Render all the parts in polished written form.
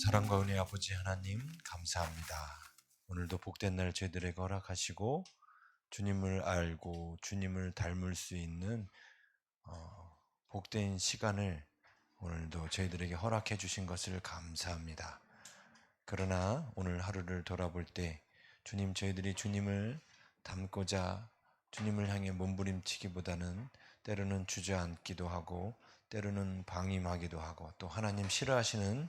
사랑과 은혜 아버지 하나님 감사합니다. 오늘도 복된 날 저희들에게 허락하시고 주님을 알고 주님을 닮을 수 있는 복된 시간을 오늘도 저희들에게 허락해 주신 것을 감사합니다. 그러나 오늘 하루를 돌아볼 때 주님, 저희들이 주님을 닮고자 주님을 향해 몸부림치기보다는 때로는 주저앉기도 하고 때로는 방임하기도 하고 또 하나님 싫어하시는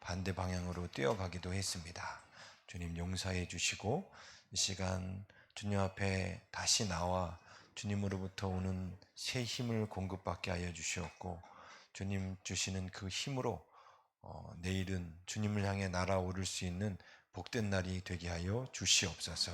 반대 방향으로 뛰어가기도 했습니다. 주님 용서해 주시고 이 시간 주님 앞에 다시 나와 주님으로부터 오는 새 힘을 공급받게 하여 주시옵고 주님 주시는 그 힘으로 내일은 주님을 향해 날아오를 수 있는 복된 날이 되게 하여 주시옵소서.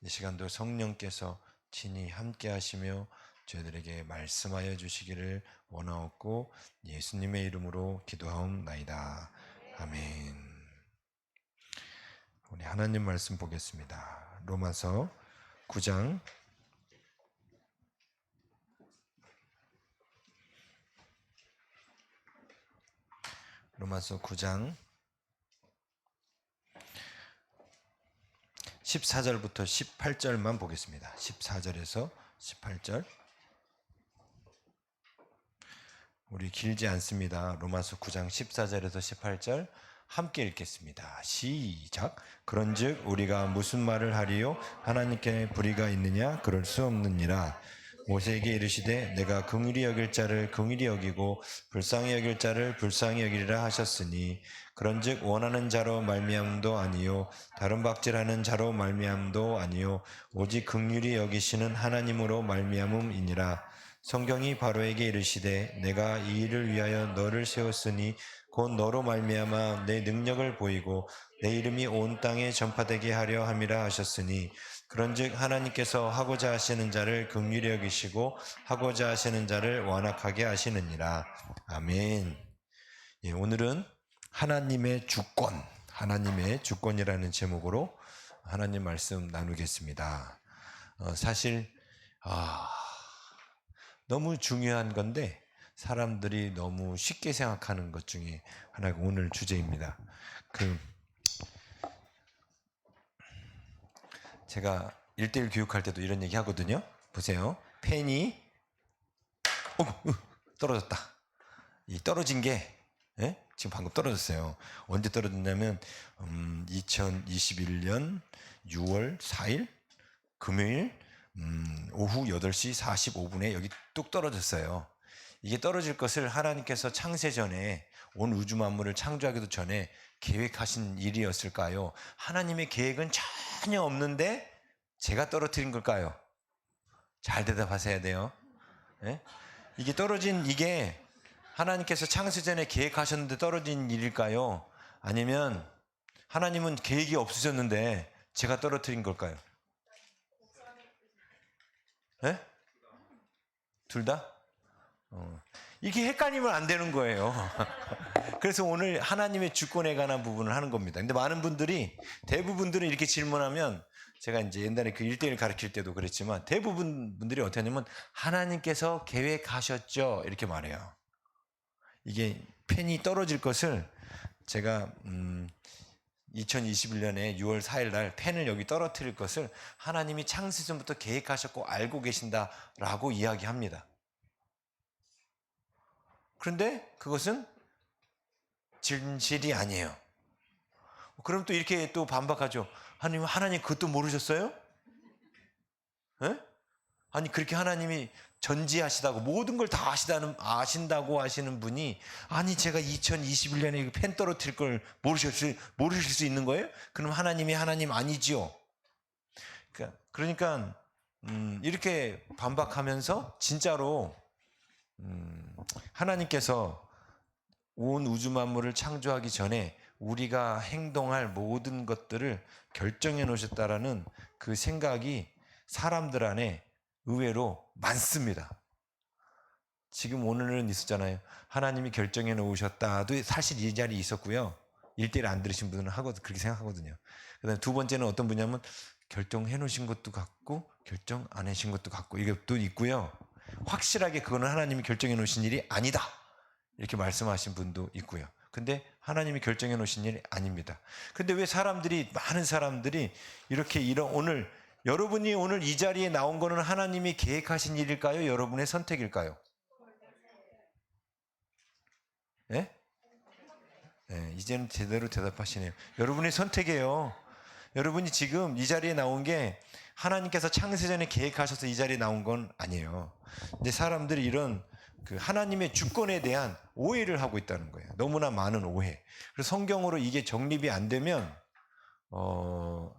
이 시간도 성령께서 친히 함께 하시며 저희들에게 말씀하여 주시기를 원하옵고 예수님의 이름으로 기도하옵나이다. 아멘. 우리 하나님 말씀 보겠습니다. 로마서 9장 14절부터 18절만 보겠습니다. 14절에서 18절. 우리 길지 않습니다. 로마서 9장 14절에서 18절 함께 읽겠습니다. 시작. 그런즉 우리가 무슨 말을 하리요? 하나님께 불의가 있느냐? 그럴 수 없느니라. 모세에게 이르시되 내가 긍휼히 여길 자를 긍휼히 여기고 불쌍히 여길 자를 불쌍히 여기리라 하셨으니 그런즉 원하는 자로 말미암도 아니요 다른 박질하는 자로 말미암도 아니요 오직 긍휼히 여기시는 하나님으로 말미암음이니라. 성경이 바로에게 이르시되 내가 이 일을 위하여 너를 세웠으니 곧 너로 말미암아 내 능력을 보이고 내 이름이 온 땅에 전파되게 하려 함이라 하셨으니 그런즉 하나님께서 하고자 하시는 자를 긍휼히 여기시고 하고자 하시는 자를 완악하게 하시느니라. 아멘. 예, 오늘은 하나님의 주권, 하나님의 주권이라는 제목으로 하나님 말씀 나누겠습니다. 사실 너무 중요한 건데 사람들이 너무 쉽게 생각하는 것 중에 하나가 오늘 주제입니다. 제가 1:1 교육할 때도 이런 얘기 하거든요. 보세요. 펜이 떨어졌다. 이 떨어진 게 지금 방금 떨어졌어요. 언제 떨어졌냐면 2021년 6월 4일 금요일 오후 8시 45분에 여기 뚝 떨어졌어요. 이게 떨어질 것을 하나님께서 창세 전에 온 우주 만물을 창조하기도 전에 계획하신 일이었을까요? 하나님의 계획은 전혀 없는데 제가 떨어뜨린 걸까요? 잘 대답하셔야 돼요. 네? 이게 떨어진 이게 하나님께서 창세 전에 계획하셨는데 떨어진 일일까요? 아니면 하나님은 계획이 없으셨는데 제가 떨어뜨린 걸까요? 네? 둘 다? 이게 헷갈리면 안 되는 거예요. 그래서 오늘 하나님의 주권에 관한 부분을 하는 겁니다. 근데 많은 분들이, 대부분들은 이렇게 질문하면, 제가 이제 옛날에 그 1:1 가르칠 때도 그랬지만, 대부분 분들이 어떻게 하냐면, 하나님께서 계획하셨죠? 이렇게 말해요. 이게 펜이 떨어질 것을 제가, 2021년에 6월 4일 날 펜을 여기 떨어뜨릴 것을 하나님이 창세전부터 계획하셨고 알고 계신다라고 이야기합니다. 그런데 그것은 진실이 아니에요. 그럼 또 이렇게 또 반박하죠. 하나님 그것도 모르셨어요? 에? 아니 그렇게 하나님이 전지하시다고 모든 걸 다 아신다고 하시는 분이 아니 제가 2021년에 펜 떨어뜨릴 걸 모르실 수 있는 거예요? 그럼 하나님이 하나님 아니지요. 그러니까 이렇게 반박하면서 진짜로 하나님께서 온 우주 만물을 창조하기 전에 우리가 행동할 모든 것들을 결정해 놓으셨다라는 그 생각이 사람들 안에 의외로 많습니다. 지금 오늘은 있었잖아요. 하나님이 결정해 놓으셨다도 사실 이 자리에 있었고요. 1:1 안 들으신 분은 그렇게 생각하거든요. 그다음에 두 번째는 어떤 분이냐면 결정해 놓으신 것도 같고 결정 안 하신 것도 같고 이게 또 있고요. 확실하게 그거는 하나님이 결정해 놓으신 일이 아니다. 이렇게 말씀하신 분도 있고요. 근데 하나님이 결정해 놓으신 일이 아닙니다. 근데 왜 많은 사람들이 이렇게 여러분이 오늘 이 자리에 나온 거는 하나님이 계획하신 일일까요? 여러분의 선택일까요? 네? 네, 이제는 제대로 대답하시네요. 여러분의 선택이에요. 여러분이 지금 이 자리에 나온 게 하나님께서 창세전에 계획하셔서 이 자리에 나온 건 아니에요. 근데 사람들이 이런 하나님의 주권에 대한 오해를 하고 있다는 거예요. 너무나 많은 오해. 그래서 성경으로 이게 정립이 안 되면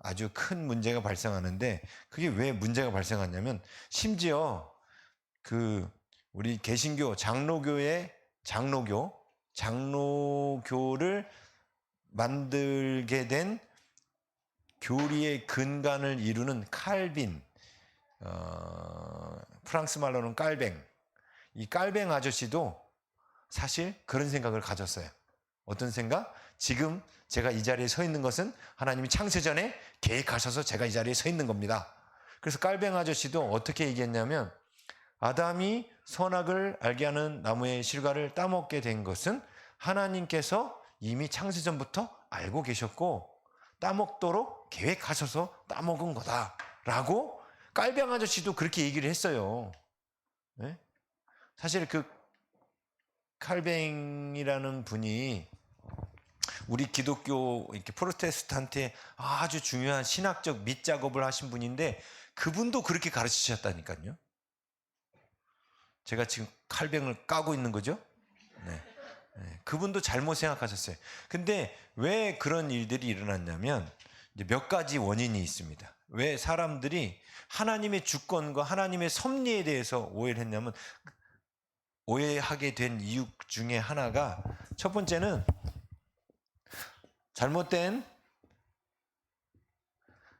아주 큰 문제가 발생하는데, 그게 왜 문제가 발생하냐면, 심지어 우리 개신교 장로교를 만들게 된 교리의 근간을 이루는 칼빈, 프랑스 말로는 깔뱅, 이 깔뱅 아저씨도 사실 그런 생각을 가졌어요. 어떤 생각? 지금 제가 이 자리에 서 있는 것은 하나님이 창세전에 계획하셔서 제가 이 자리에 서 있는 겁니다. 그래서 깔뱅 아저씨도 어떻게 얘기했냐면, 아담이 선악을 알게 하는 나무의 실과를 따먹게 된 것은 하나님께서 이미 창세전부터 알고 계셨고 따먹도록 계획하셔서 따먹은 거다라고 깔병 아저씨도 그렇게 얘기를 했어요. 네? 사실 칼뱅이라는 분이 우리 기독교 이렇게 프로테스탄트의 아주 중요한 신학적 밑작업을 하신 분인데, 그분도 그렇게 가르치셨다니까요. 제가 지금 칼뱅을 까고 있는 거죠? 네. 그분도 잘못 생각하셨어요. 근데 왜 그런 일들이 일어났냐면, 이제 몇 가지 원인이 있습니다. 왜 사람들이 하나님의 주권과 하나님의 섭리에 대해서 오해를 했냐면, 오해하게 된 이유 중에 하나가, 첫 번째는 잘못된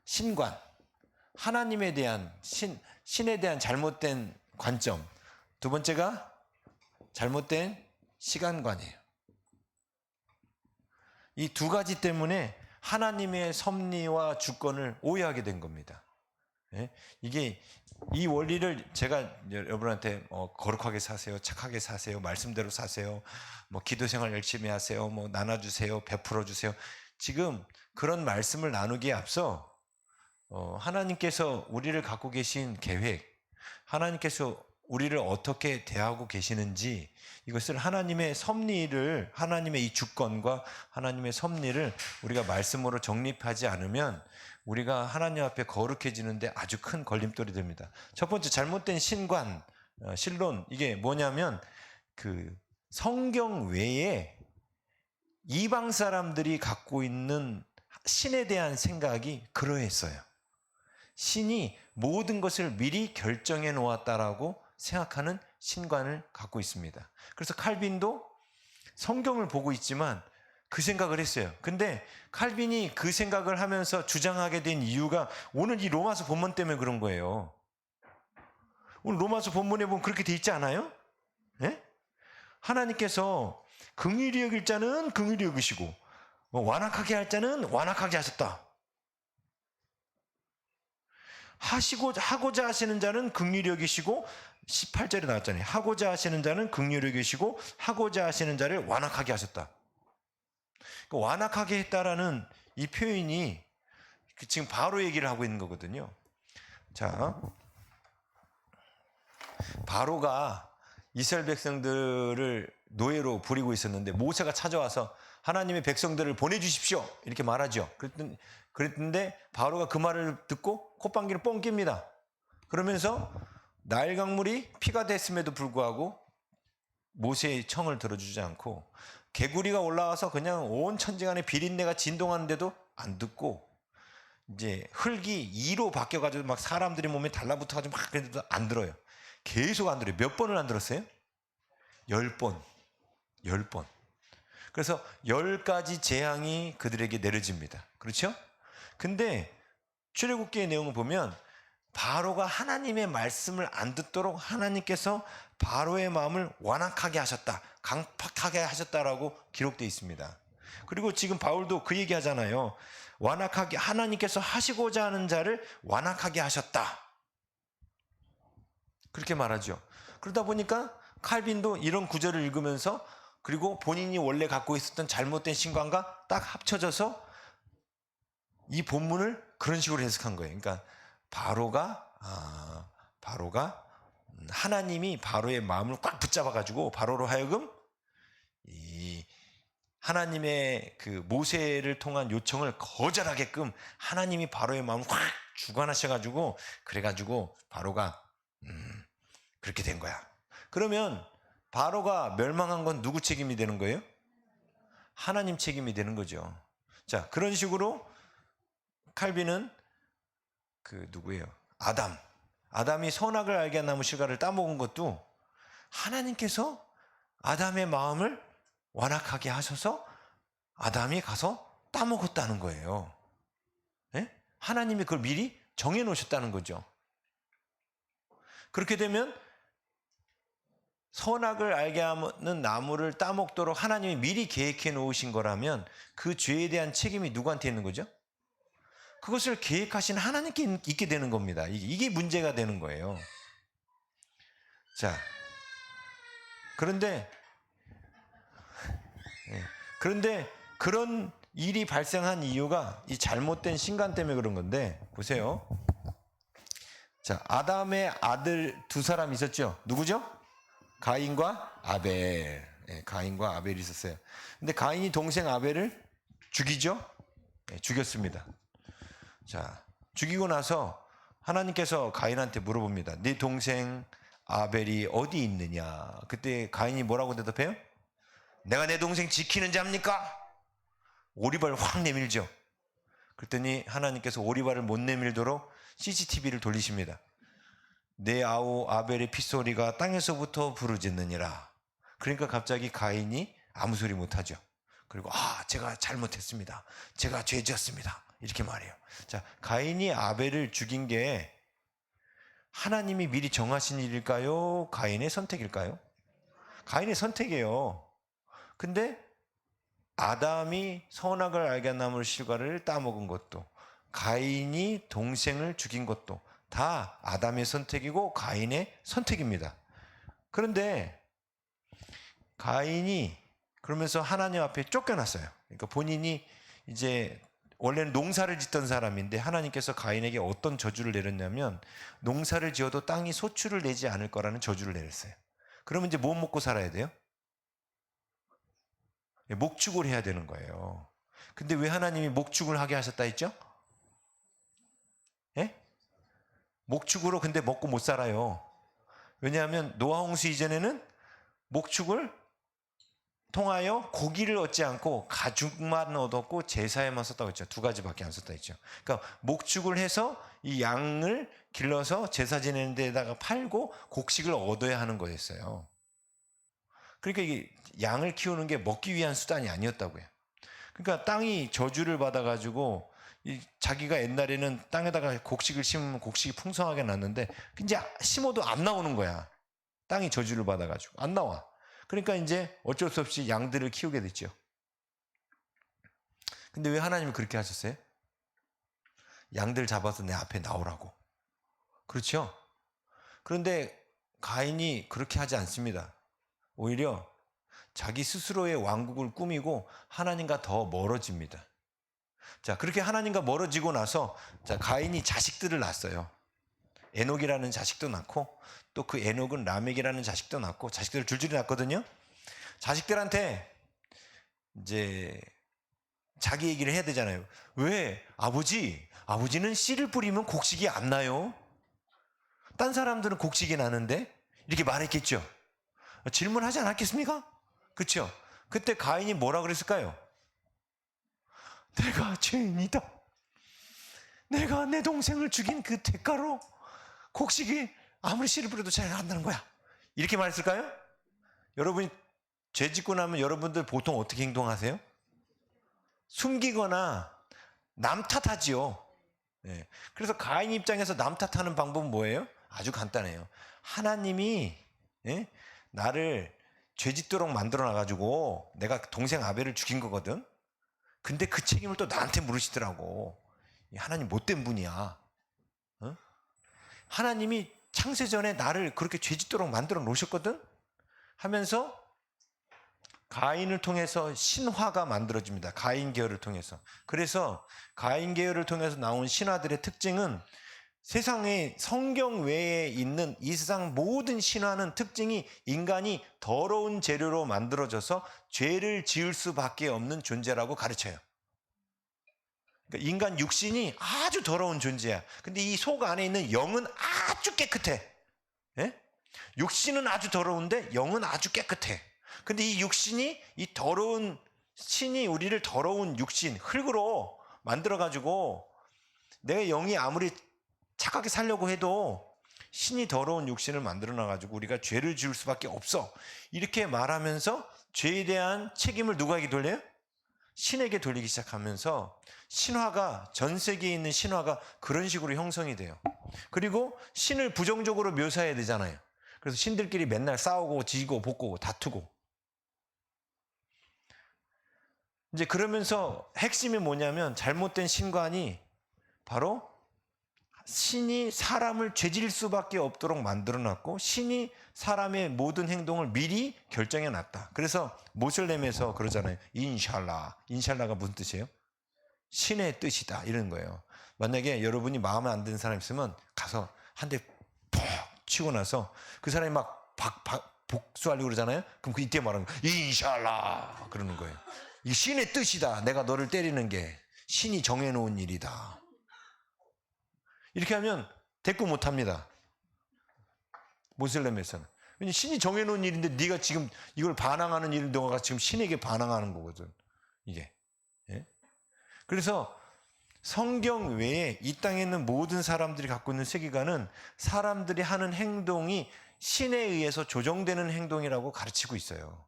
신관, 하나님에 대한 신에 대한 잘못된 관점. 두 번째가 잘못된 시간관이에요. 이 두 가지 때문에 하나님의 섭리와 주권을 오해하게 된 겁니다. 이게 이 원리를 제가 여러분한테 거룩하게 사세요, 착하게 사세요, 말씀대로 사세요, 기도생활 열심히 하세요, 나눠주세요, 베풀어주세요. 지금 그런 말씀을 나누기에 앞서 하나님께서 우리를 갖고 계신 계획, 하나님께서 우리를 어떻게 대하고 계시는지, 이것을 하나님의 섭리를, 하나님의 이 주권과 하나님의 섭리를 우리가 말씀으로 정립하지 않으면 우리가 하나님 앞에 거룩해지는데 아주 큰 걸림돌이 됩니다. 첫 번째, 잘못된 신관, 신론. 이게 뭐냐면 성경 외에 이방 사람들이 갖고 있는 신에 대한 생각이 그러했어요. 신이 모든 것을 미리 결정해 놓았다라고 생각하는 신관을 갖고 있습니다. 그래서 칼빈도 성경을 보고 있지만 그 생각을 했어요. 근데 칼빈이 그 생각을 하면서 주장하게 된 이유가 오늘 이 로마서 본문 때문에 그런 거예요. 오늘 로마서 본문에 보면 그렇게 돼 있지 않아요? 네? 하나님께서 긍휼히 여길 자는 긍휼히 여기시고 완악하게 할 자는 완악하게 하셨다. 하고자 하시는 자는 긍휼히 여기시고, 18절에 나왔잖아요. 하고자 하시는 자는 긍휼히 여기시고 하고자 하시는 자를 완악하게 하셨다. 완악하게 했다라는 이 표현이 지금 바로 얘기를 하고 있는 거거든요. 자, 바로가 이스라엘 백성들을 노예로 부리고 있었는데 모세가 찾아와서 하나님의 백성들을 보내주십시오 이렇게 말하죠. 그랬는데 바로가 그 말을 듣고 콧방귀를 뻥 낍니다. 그러면서 나일 강물이 피가 됐음에도 불구하고 모세의 청을 들어주지 않고, 개구리가 올라와서 그냥 온 천지간에 비린내가 진동하는데도 안 듣고, 이제 흙이 이로 바뀌어가지고 막 사람들이 몸에 달라붙어가지고 막 그랬는데도 안 들어요. 계속 안 들어요. 몇 번을 안 들었어요? 10번. 그래서 10가지 재앙이 그들에게 내려집니다. 그렇죠? 근데 출애굽기의 내용을 보면 바로가 하나님의 말씀을 안 듣도록 하나님께서 바로의 마음을 완악하게 하셨다, 강팍하게 하셨다라고 기록되어 있습니다. 그리고 지금 바울도 그 얘기 하잖아요. 완악하게, 하나님께서 하시고자 하는 자를 완악하게 하셨다, 그렇게 말하죠. 그러다 보니까 칼빈도 이런 구절을 읽으면서 그리고 본인이 원래 갖고 있었던 잘못된 신관과 딱 합쳐져서 이 본문을 그런 식으로 해석한 거예요. 그러니까 바로가 하나님이 바로의 마음을 꽉 붙잡아가지고 바로로 하여금 이 하나님의 그 모세를 통한 요청을 거절하게끔 하나님이 바로의 마음을 확 주관하셔가지고 그래가지고 바로가 그렇게 된 거야. 그러면 바로가 멸망한 건 누구 책임이 되는 거예요? 하나님 책임이 되는 거죠. 자, 그런 식으로 칼빈은 그 누구예요? 아담이 선악을 알게 한 나무 실과를 따먹은 것도 하나님께서 아담의 마음을 완악하게 하셔서 아담이 가서 따먹었다는 거예요. 네? 하나님이 그걸 미리 정해놓으셨다는 거죠. 그렇게 되면 선악을 알게 하는 나무를 따먹도록 하나님이 미리 계획해 놓으신 거라면 그 죄에 대한 책임이 누구한테 있는 거죠? 그것을 계획하신 하나님께 있게 되는 겁니다. 이게 문제가 되는 거예요. 자, 그런데 그런 일이 발생한 이유가 이 잘못된 신관 때문에 그런 건데, 보세요. 자, 아담의 아들 두 사람 있었죠? 누구죠? 가인과 아벨. 가인과 아벨이 있었어요. 근데 가인이 동생 아벨을 죽이죠? 죽였습니다. 자, 죽이고 나서 하나님께서 가인한테 물어봅니다. 네 동생 아벨이 어디 있느냐? 그때 가인이 뭐라고 대답해요? 내가 내 동생 지키는 자입니까? 오리발을 확 내밀죠. 그랬더니 하나님께서 오리발을 못 내밀도록 CCTV를 돌리십니다. 내 아우 아벨의 핏소리가 땅에서부터 부르짖느니라. 그러니까 갑자기 가인이 아무 소리 못하죠. 그리고 제가 잘못했습니다. 제가 죄지었습니다. 이렇게 말해요. 자, 가인이 아벨을 죽인 게 하나님이 미리 정하신 일일까요? 가인의 선택일까요? 가인의 선택이에요. 근데 아담이 선악을 알게 한 나무 실과를 따먹은 것도 가인이 동생을 죽인 것도 다 아담의 선택이고 가인의 선택입니다. 그런데 가인이 그러면서 하나님 앞에 쫓겨났어요. 그러니까 본인이 이제 원래는 농사를 짓던 사람인데 하나님께서 가인에게 어떤 저주를 내렸냐면 농사를 지어도 땅이 소출을 내지 않을 거라는 저주를 내렸어요. 그러면 이제 뭐 먹고 살아야 돼요? 목축을 해야 되는 거예요. 근데 왜 하나님이 목축을 하게 하셨다 했죠? 예? 목축으로 근데 먹고 못 살아요. 왜냐하면 노아홍수 이전에는 목축을 통하여 고기를 얻지 않고 가죽만 얻었고 제사에만 썼다고 했죠. 두 가지밖에 안 썼다 했죠. 그러니까 목축을 해서 이 양을 길러서 제사 지내는 데다가 팔고 곡식을 얻어야 하는 거였어요. 그러니까 이게 양을 키우는 게 먹기 위한 수단이 아니었다고요. 그러니까 땅이 저주를 받아가지고 자기가 옛날에는 땅에다가 곡식을 심으면 곡식이 풍성하게 났는데 이제 심어도 안 나오는 거야. 땅이 저주를 받아가지고 안 나와. 그러니까 이제 어쩔 수 없이 양들을 키우게 됐죠. 근데 왜 하나님이 그렇게 하셨어요? 양들 잡아서 내 앞에 나오라고. 그렇죠? 그런데 가인이 그렇게 하지 않습니다. 오히려 자기 스스로의 왕국을 꾸미고 하나님과 더 멀어집니다. 자, 그렇게 하나님과 멀어지고 나서 가인이 자식들을 낳았어요. 에녹이라는 자식도 낳고 또 그 에녹은 라멕이라는 자식도 낳고 자식들을 줄줄이 낳거든요. 자식들한테 이제 자기 얘기를 해야 되잖아요. 왜? 아버지는 씨를 뿌리면 곡식이 안 나요. 딴 사람들은 곡식이 나는데 이렇게 말했겠죠. 질문하지 않았겠습니까? 그렇죠? 그때 가인이 뭐라 그랬을까요? 내가 죄인이다. 내가 내 동생을 죽인 그 대가로 곡식이 아무리 씨를 뿌려도 잘 안 나는 거야. 이렇게 말했을까요? 여러분이 죄 짓고 나면 여러분들 보통 어떻게 행동하세요? 숨기거나 남 탓하지요. 네. 그래서 가인 입장에서 남 탓하는 방법은 뭐예요? 아주 간단해요. 하나님이 나를 죄 짓도록 만들어 놔가지고 내가 동생 아벨을 죽인 거거든. 근데 그 책임을 또 나한테 물으시더라고. 하나님 못된 분이야. 하나님이 창세전에 나를 그렇게 죄 짓도록 만들어 놓으셨거든? 하면서 가인을 통해서 신화가 만들어집니다. 가인 계열을 통해서. 그래서 가인 계열을 통해서 나온 신화들의 특징은 세상에 성경 외에 있는 이 세상 모든 신화는 특징이 인간이 더러운 재료로 만들어져서 죄를 지을 수밖에 없는 존재라고 가르쳐요. 그러니까 인간 육신이 아주 더러운 존재야. 근데 이 속 안에 있는 영은 아주 깨끗해. 예? 육신은 아주 더러운데 영은 아주 깨끗해. 근데 이 육신이, 이 더러운 신이 우리를 더러운 육신, 흙으로 만들어가지고 내 영이 아무리 착하게 살려고 해도 신이 더러운 육신을 만들어놔가지고 우리가 죄를 지을 수밖에 없어. 이렇게 말하면서 죄에 대한 책임을 누구에게 돌려요? 신에게 돌리기 시작하면서 신화가, 전 세계에 있는 신화가 그런 식으로 형성이 돼요. 그리고 신을 부정적으로 묘사해야 되잖아요. 그래서 신들끼리 맨날 싸우고 지고 볶고 다투고. 이제 그러면서 핵심이 뭐냐면 잘못된 신관이 바로 신이 사람을 죄질 수밖에 없도록 만들어놨고 신이 사람의 모든 행동을 미리 결정해놨다. 그래서 모슬렘에서 그러잖아요. 인샬라. 인샬라가 무슨 뜻이에요? 신의 뜻이다. 이런 거예요. 만약에 여러분이 마음에 안 드는 사람 있으면 가서 한 대 퍽 치고 나서 그 사람이 막 복수하려고 그러잖아요. 그럼 그 이때 말하는 거예요. 인샬라. 그러는 거예요. 이 신의 뜻이다. 내가 너를 때리는 게 신이 정해놓은 일이다. 이렇게 하면 대꾸 못합니다. 모슬렘에서는. 왜냐면 신이 정해놓은 일인데 네가 지금 이걸 반항하는 일인데 너가 지금 신에게 반항하는 거거든. 이게. 예? 그래서 성경 외에 이 땅에 있는 모든 사람들이 갖고 있는 세계관은 사람들이 하는 행동이 신에 의해서 조정되는 행동이라고 가르치고 있어요.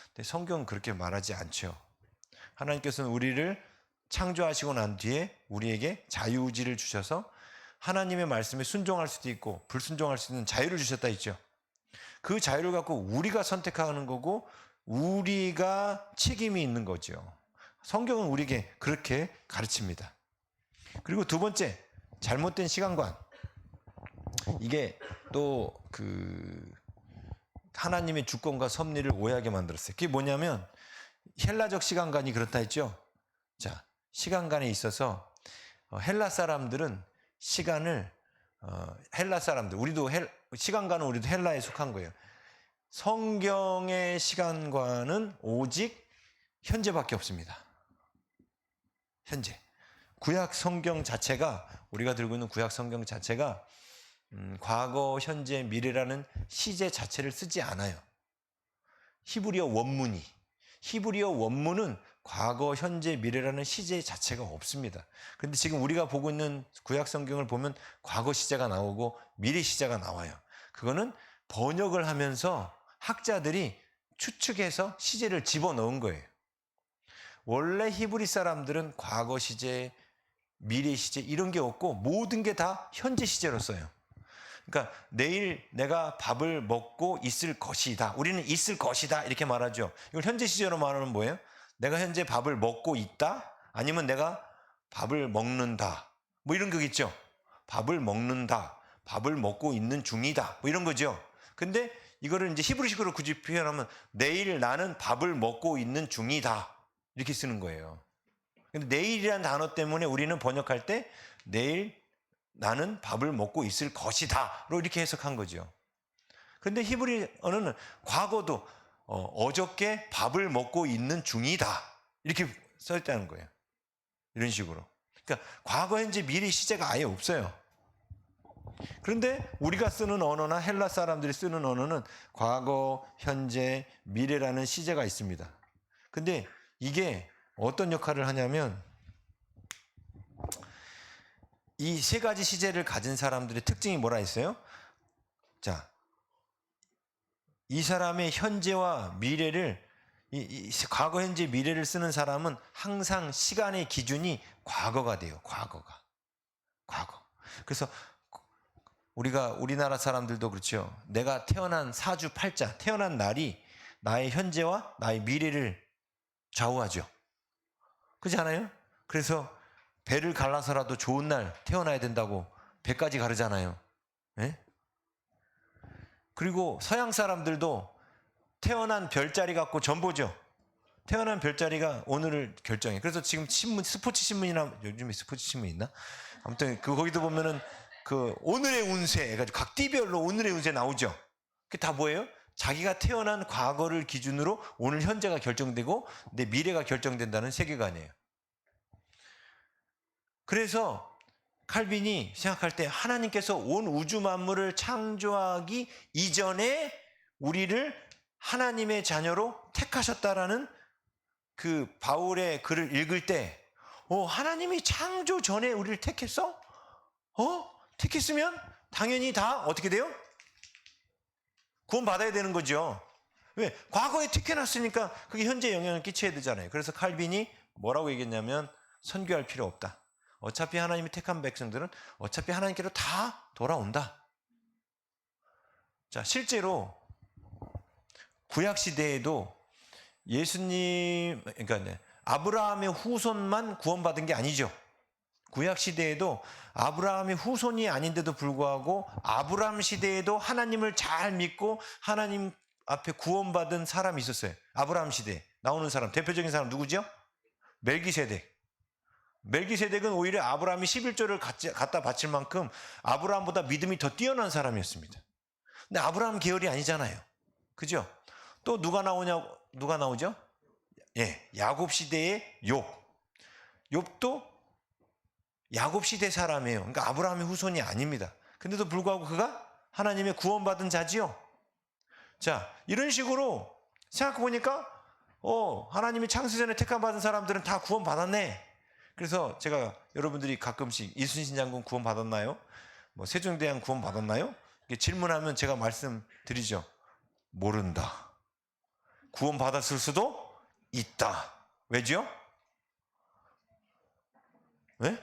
근데 성경은 그렇게 말하지 않죠. 하나님께서는 우리를 창조하시고 난 뒤에 우리에게 자유의지를 주셔서 하나님의 말씀에 순종할 수도 있고 불순종할 수 있는 자유를 주셨다 했죠. 그 자유를 갖고 우리가 선택하는 거고 우리가 책임이 있는 거죠. 성경은 우리에게 그렇게 가르칩니다. 그리고 두 번째, 잘못된 시간관. 이게 또 하나님의 주권과 섭리를 오해하게 만들었어요. 그게 뭐냐면 헬라적 시간관이 그렇다 했죠. 자, 시간관에 있어서 헬라 사람들은 시간을 헬라 사람들, 시간관은 우리도 헬라에 속한 거예요. 성경의 시간관은 오직 현재밖에 없습니다. 현재. 구약 성경 자체가, 우리가 들고 있는 구약 성경 자체가 과거, 현재, 미래라는 시제 자체를 쓰지 않아요. 히브리어 원문은 과거, 현재, 미래라는 시제 자체가 없습니다. 그런데 지금 우리가 보고 있는 구약 성경을 보면 과거 시제가 나오고 미래 시제가 나와요. 그거는 번역을 하면서 학자들이 추측해서 시제를 집어넣은 거예요. 원래 히브리 사람들은 과거 시제, 미래 시제 이런 게 없고 모든 게 다 현재 시제로 써요. 그러니까 내일 내가 밥을 먹고 있을 것이다. 우리는 있을 것이다 이렇게 말하죠. 이걸 현재 시제로 말하면 뭐예요? 내가 현재 밥을 먹고 있다? 아니면 내가 밥을 먹는다. 뭐 이런 거겠죠. 밥을 먹는다. 밥을 먹고 있는 중이다. 뭐 이런 거죠. 근데 이거를 이제 히브리식으로 굳이 표현하면 내일 나는 밥을 먹고 있는 중이다. 이렇게 쓰는 거예요. 근데 내일이라는 단어 때문에 우리는 번역할 때 내일 나는 밥을 먹고 있을 것이다로 이렇게 해석한 거죠. 근데 히브리어는 과거도 어저께 밥을 먹고 있는 중이다 이렇게 써있다는 거예요. 이런 식으로. 그러니까 과거, 현재, 미래 시제가 아예 없어요. 그런데 우리가 쓰는 언어나 헬라 사람들이 쓰는 언어는 과거, 현재, 미래라는 시제가 있습니다. 근데 이게 어떤 역할을 하냐면 이 세 가지 시제를 가진 사람들의 특징이 뭐라 했어요? 자, 이 사람의 현재와 미래를 과거, 현재, 미래를 쓰는 사람은 항상 시간의 기준이 과거가 돼요. 과거. 그래서 우리나라 사람들도 그렇죠. 내가 태어난 사주팔자, 태어난 날이 나의 현재와 나의 미래를 좌우하죠. 그렇지 않아요? 그래서 배를 갈라서라도 좋은 날 태어나야 된다고 배까지 가르잖아요. 예? 그리고 서양 사람들도 태어난 별자리 갖고 전보죠. 태어난 별자리가 오늘을 결정해. 그래서 지금 신문, 스포츠 신문이나, 요즘에 스포츠 신문 있나? 아무튼 거기도 보면은 오늘의 운세 해가지고 각 띠별로 오늘의 운세 나오죠. 그게 다 뭐예요? 자기가 태어난 과거를 기준으로 오늘 현재가 결정되고 내 미래가 결정된다는 세계관이에요. 그래서 칼빈이 생각할 때 하나님께서 온 우주 만물을 창조하기 이전에 우리를 하나님의 자녀로 택하셨다라는 그 바울의 글을 읽을 때 하나님이 창조 전에 우리를 택했어? 택했으면 당연히 다 어떻게 돼요? 구원받아야 되는 거죠. 왜? 과거에 택해놨으니까 그게 현재 영향을 끼쳐야 되잖아요. 그래서 칼빈이 뭐라고 얘기했냐면 선교할 필요 없다. 어차피 하나님이 택한 백성들은 어차피 하나님께로 다 돌아온다. 자, 실제로 구약시대에도 예수님, 그러니까 아브라함의 후손만 구원받은 게 아니죠. 구약시대에도 아브라함의 후손이 아닌데도 불구하고 아브라함 시대에도 하나님을 잘 믿고 하나님 앞에 구원받은 사람이 있었어요. 아브라함 시대에 나오는 사람, 대표적인 사람 누구죠? 멜기세덱. 멜기세덱은 오히려 아브라함이 11조를 갖다 바칠 만큼 아브라함보다 믿음이 더 뛰어난 사람이었습니다. 근데 아브라함 계열이 아니잖아요. 그죠? 또 누가 나오죠? 예, 야곱 시대의 욥. 욥도 야곱 시대 사람이에요. 그러니까 아브라함의 후손이 아닙니다. 근데도 불구하고 그가 하나님의 구원받은 자지요. 자, 이런 식으로 생각해보니까 하나님이 창세전에 택함받은 사람들은 다 구원받았네. 그래서 제가 여러분들이 가끔씩 이순신 장군 구원받았나요? 세종대왕 구원받았나요? 이렇게 질문하면 제가 말씀드리죠. 모른다. 구원받았을 수도 있다. 왜죠? 왜?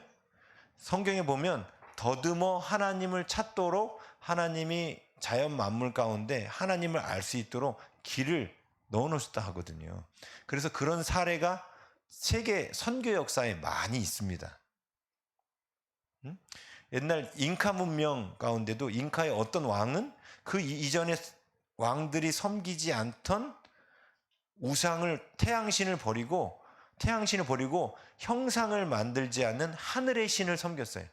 성경에 보면 더듬어 하나님을 찾도록 하나님이 자연 만물 가운데 하나님을 알 수 있도록 길을 넣어놓으셨다 하거든요. 그래서 그런 사례가 세계 선교 역사에 많이 있습니다. 옛날 잉카 문명 가운데도 잉카의 어떤 왕은 그 이전에 왕들이 섬기지 않던 우상을 태양신을 버리고 형상을 만들지 않는 하늘의 신을 섬겼어요.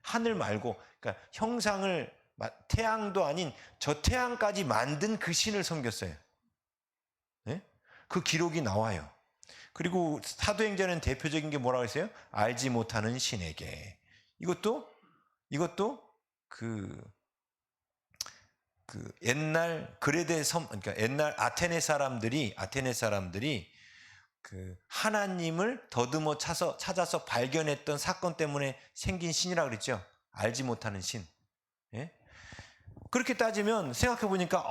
하늘 말고 그러니까 형상을 태양도 아닌 저 태양까지 만든 그 신을 섬겼어요. 네? 그 기록이 나와요. 그리고 사도행전은 대표적인 게 뭐라고 했어요? 알지 못하는 신에게. 이것도 옛날 그레데 섬, 그러니까 옛날 아테네 사람들이 그 하나님을 더듬어 찾아서 발견했던 사건 때문에 생긴 신이라고 그랬죠. 알지 못하는 신. 예? 그렇게 따지면 생각해 보니까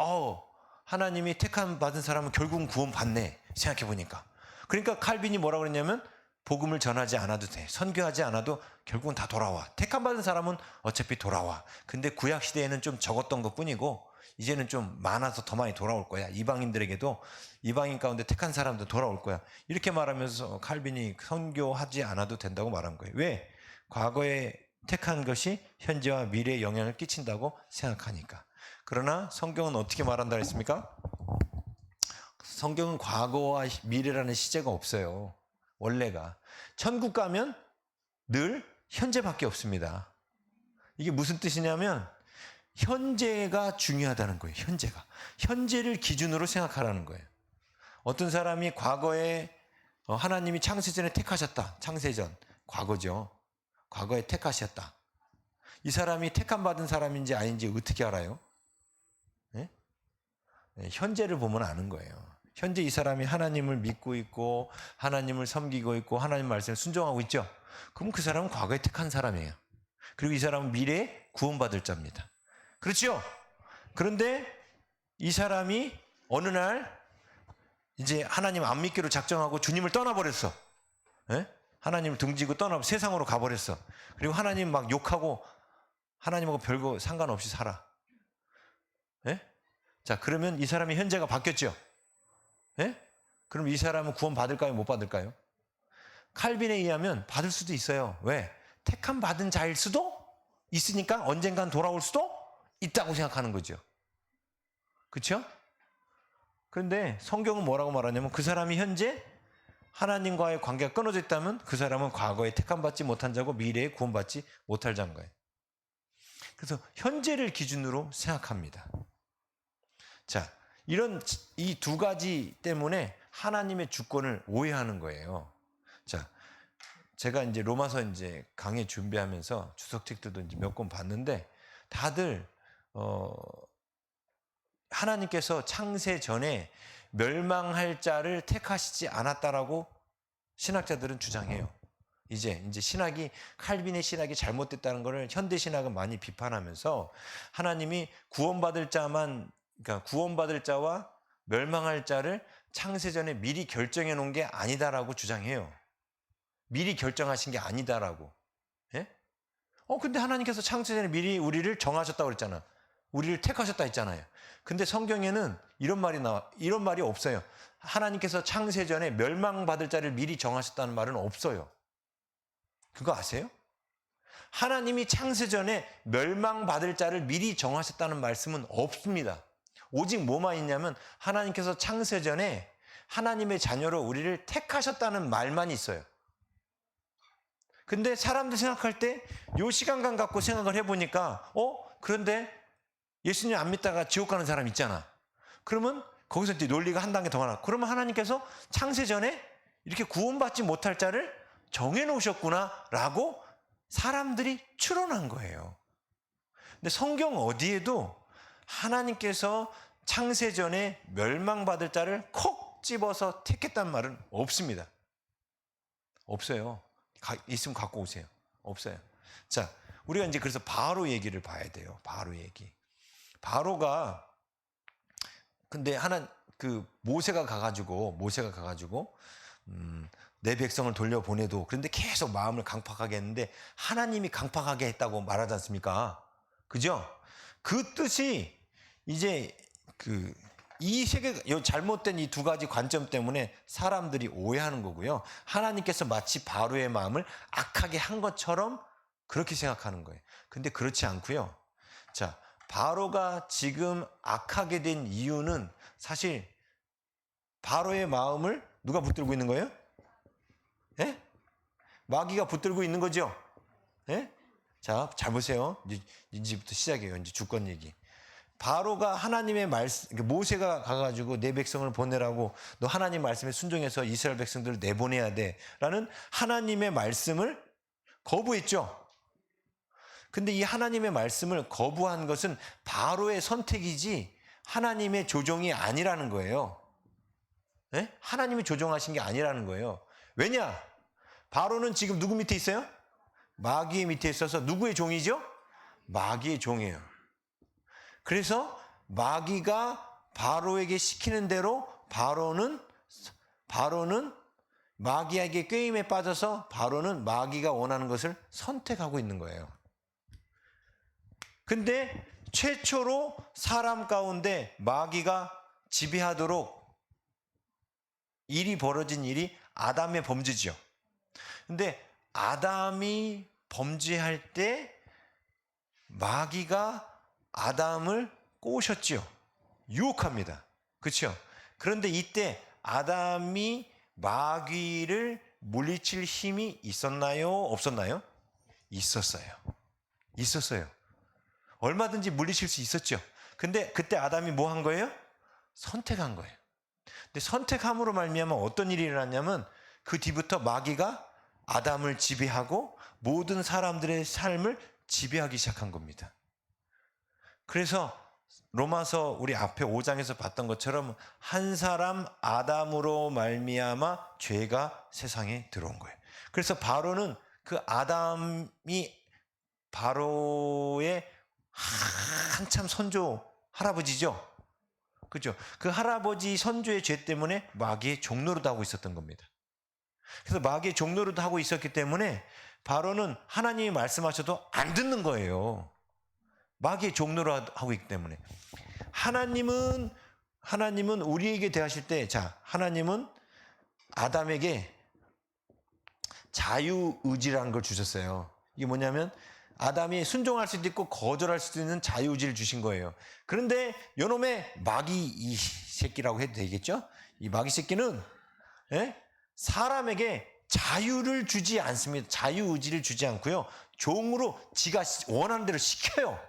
하나님이 택함 받은 사람은 결국은 구원받네. 생각해 보니까. 그러니까 칼빈이 뭐라고 그랬냐면 복음을 전하지 않아도 돼. 선교하지 않아도 결국은 다 돌아와. 택함 받은 사람은 어차피 돌아와. 근데 구약 시대에는 좀 적었던 것뿐이고 이제는 좀 많아서 더 많이 돌아올 거야. 이방인들에게도 이방인 가운데 택한 사람도 돌아올 거야. 이렇게 말하면서 칼빈이 선교하지 않아도 된다고 말한 거예요. 왜? 과거에 택한 것이 현재와 미래에 영향을 끼친다고 생각하니까. 그러나 성경은 어떻게 말한다 했습니까? 성경은 과거와 미래라는 시제가 없어요. 원래가. 천국 가면 늘 현재밖에 없습니다. 이게 무슨 뜻이냐면 현재가 중요하다는 거예요. 현재를 기준으로 생각하라는 거예요. 어떤 사람이 과거에 하나님이 창세전에 택하셨다. 창세전. 과거죠. 과거에 택하셨다. 이 사람이 택함 받은 사람인지 아닌지 어떻게 알아요? 네? 현재를 보면 아는 거예요. 현재 이 사람이 하나님을 믿고 있고 하나님을 섬기고 있고 하나님 말씀을 순종하고 있죠. 그럼 그 사람은 과거에 택한 사람이에요. 그리고 이 사람은 미래에 구원받을 자입니다. 그렇죠? 그런데 이 사람이 어느 날 이제 하나님 안 믿기로 작정하고 주님을 떠나버렸어. 예? 하나님을 등지고 떠나 세상으로 가버렸어. 그리고 하나님 막 욕하고 하나님하고 별거 상관없이 살아. 예? 자, 그러면 이 사람의 현재가 바뀌었죠? 예? 그럼 이 사람은 구원 받을까요? 못 받을까요? 칼빈에 의하면 받을 수도 있어요. 왜? 택함 받은 자일 수도 있으니까 언젠간 돌아올 수도 있다고 생각하는 거죠. 그렇죠? 그런데 성경은 뭐라고 말하냐면 그 사람이 현재 하나님과의 관계가 끊어져 있다면 그 사람은 과거에 택함받지 못한 자고 미래에 구원받지 못할 자인 거예요. 그래서 현재를 기준으로 생각합니다. 자, 이런 이 두 가지 때문에 하나님의 주권을 오해하는 거예요. 자, 제가 이제 로마서 이제 강의 준비하면서 주석책들도 이제 몇 권 봤는데 다들 하나님께서 창세 전에 멸망할 자를 택하시지 않았다라고 신학자들은 주장해요. 이제 신학이 칼빈의 신학이 잘못됐다는 것을 현대 신학은 많이 비판하면서 하나님이 구원받을 자만 그러니까 구원받을 자와 멸망할 자를 창세 전에 미리 결정해 놓은 게 아니다라고 주장해요. 미리 결정하신 게 아니다라고. 예? 근데 하나님께서 창세 전에 미리 우리를 정하셨다고 그랬잖아. 우리를 택하셨다 했잖아요. 근데 성경에는 이런 말이 없어요. 하나님께서 창세 전에 멸망받을 자를 미리 정하셨다는 말은 없어요. 그거 아세요? 하나님이 창세 전에 멸망받을 자를 미리 정하셨다는 말씀은 없습니다. 오직 뭐만 있냐면 하나님께서 창세 전에 하나님의 자녀로 우리를 택하셨다는 말만 있어요. 근데 사람들 생각할 때 요 시간감 갖고 생각을 해보니까 그런데 예수님 안 믿다가 지옥 가는 사람 있잖아. 그러면 거기서 이제 논리가 한 단계 더 많아. 그러면 하나님께서 창세 전에 이렇게 구원받지 못할 자를 정해놓으셨구나 라고 사람들이 추론한 거예요. 근데 성경 어디에도 하나님께서 창세 전에 멸망받을 자를 콕 집어서 택했단 말은 없습니다. 없어요. 있으면 갖고 오세요. 없어요. 자, 우리가 이제 그래서 바로 얘기를 봐야 돼요. 바로 얘기. 바로가 근데 모세가 가가지고 내 백성을 돌려보내도 그런데 계속 마음을 강팍하게 했는데 하나님이 강팍하게 했다고 말하지 않습니까? 그죠? 그 뜻이 이제 이 잘못된 이 두 가지 관점 때문에 사람들이 오해하는 거고요. 하나님께서 마치 바로의 마음을 악하게 한 것처럼 그렇게 생각하는 거예요. 근데 그렇지 않고요. 자, 바로가 지금 악하게 된 이유는 사실 바로의 마음을 누가 붙들고 있는 거예요? 예? 마귀가 붙들고 있는 거죠? 예? 자, 잘 보세요. 이제부터 시작이에요. 이제 주권 얘기. 바로가 하나님의 말씀, 모세가 가가지고 내 백성을 보내라고 너 하나님 말씀에 순종해서 이스라엘 백성들을 내보내야 돼. 라는 하나님의 말씀을 거부했죠. 근데 이 하나님의 말씀을 거부한 것은 바로의 선택이지 하나님의 조종이 아니라는 거예요. 네? 하나님이 조종하신 게 아니라는 거예요. 왜냐? 바로는 지금 누구 밑에 있어요? 마귀의 밑에 있어서 누구의 종이죠? 마귀의 종이에요. 그래서 마귀가 바로에게 시키는 대로 바로는 마귀에게 꾀임에 빠져서 바로는 마귀가 원하는 것을 선택하고 있는 거예요. 근데 최초로 사람 가운데 마귀가 지배하도록 일이 벌어진 일이 아담의 범죄죠. 근데 아담이 범죄할 때 마귀가 아담을 꼬셨죠. 유혹합니다. 그렇죠? 그런데 이때 아담이 마귀를 물리칠 힘이 있었나요? 없었나요? 있었어요. 얼마든지 물리칠 수 있었죠. 근데 그때 아담이 뭐 한 거예요? 선택한 거예요. 근데 선택함으로 말미암아 어떤 일이 일어났냐면 그 뒤부터 마귀가 아담을 지배하고 모든 사람들의 삶을 지배하기 시작한 겁니다. 그래서 로마서 우리 앞에 5장에서 봤던 것처럼 한 사람 아담으로 말미암아 죄가 세상에 들어온 거예요. 그래서 바로는 그 아담이 바로의 한참 선조 할아버지죠. 그죠? 그 할아버지 선조의 죄 때문에 마귀의 종노릇 하고 있었던 겁니다. 그래서 마귀의 종노릇 하고 있었기 때문에 바로는 하나님이 말씀하셔도 안 듣는 거예요. 마귀의 종노릇 하고 있기 때문에. 하나님은 우리에게 대하실 때, 자, 하나님은 아담에게 자유의지라는 걸 주셨어요. 이게 뭐냐면 아담이 순종할 수도 있고 거절할 수도 있는 자유의지를 주신 거예요. 그런데 요놈의 마귀 이 새끼라고 해도 되겠죠? 이 마귀 새끼는 사람에게 자유를 주지 않습니다. 자유의지를 주지 않고요. 종으로 지가 원하는 대로 시켜요.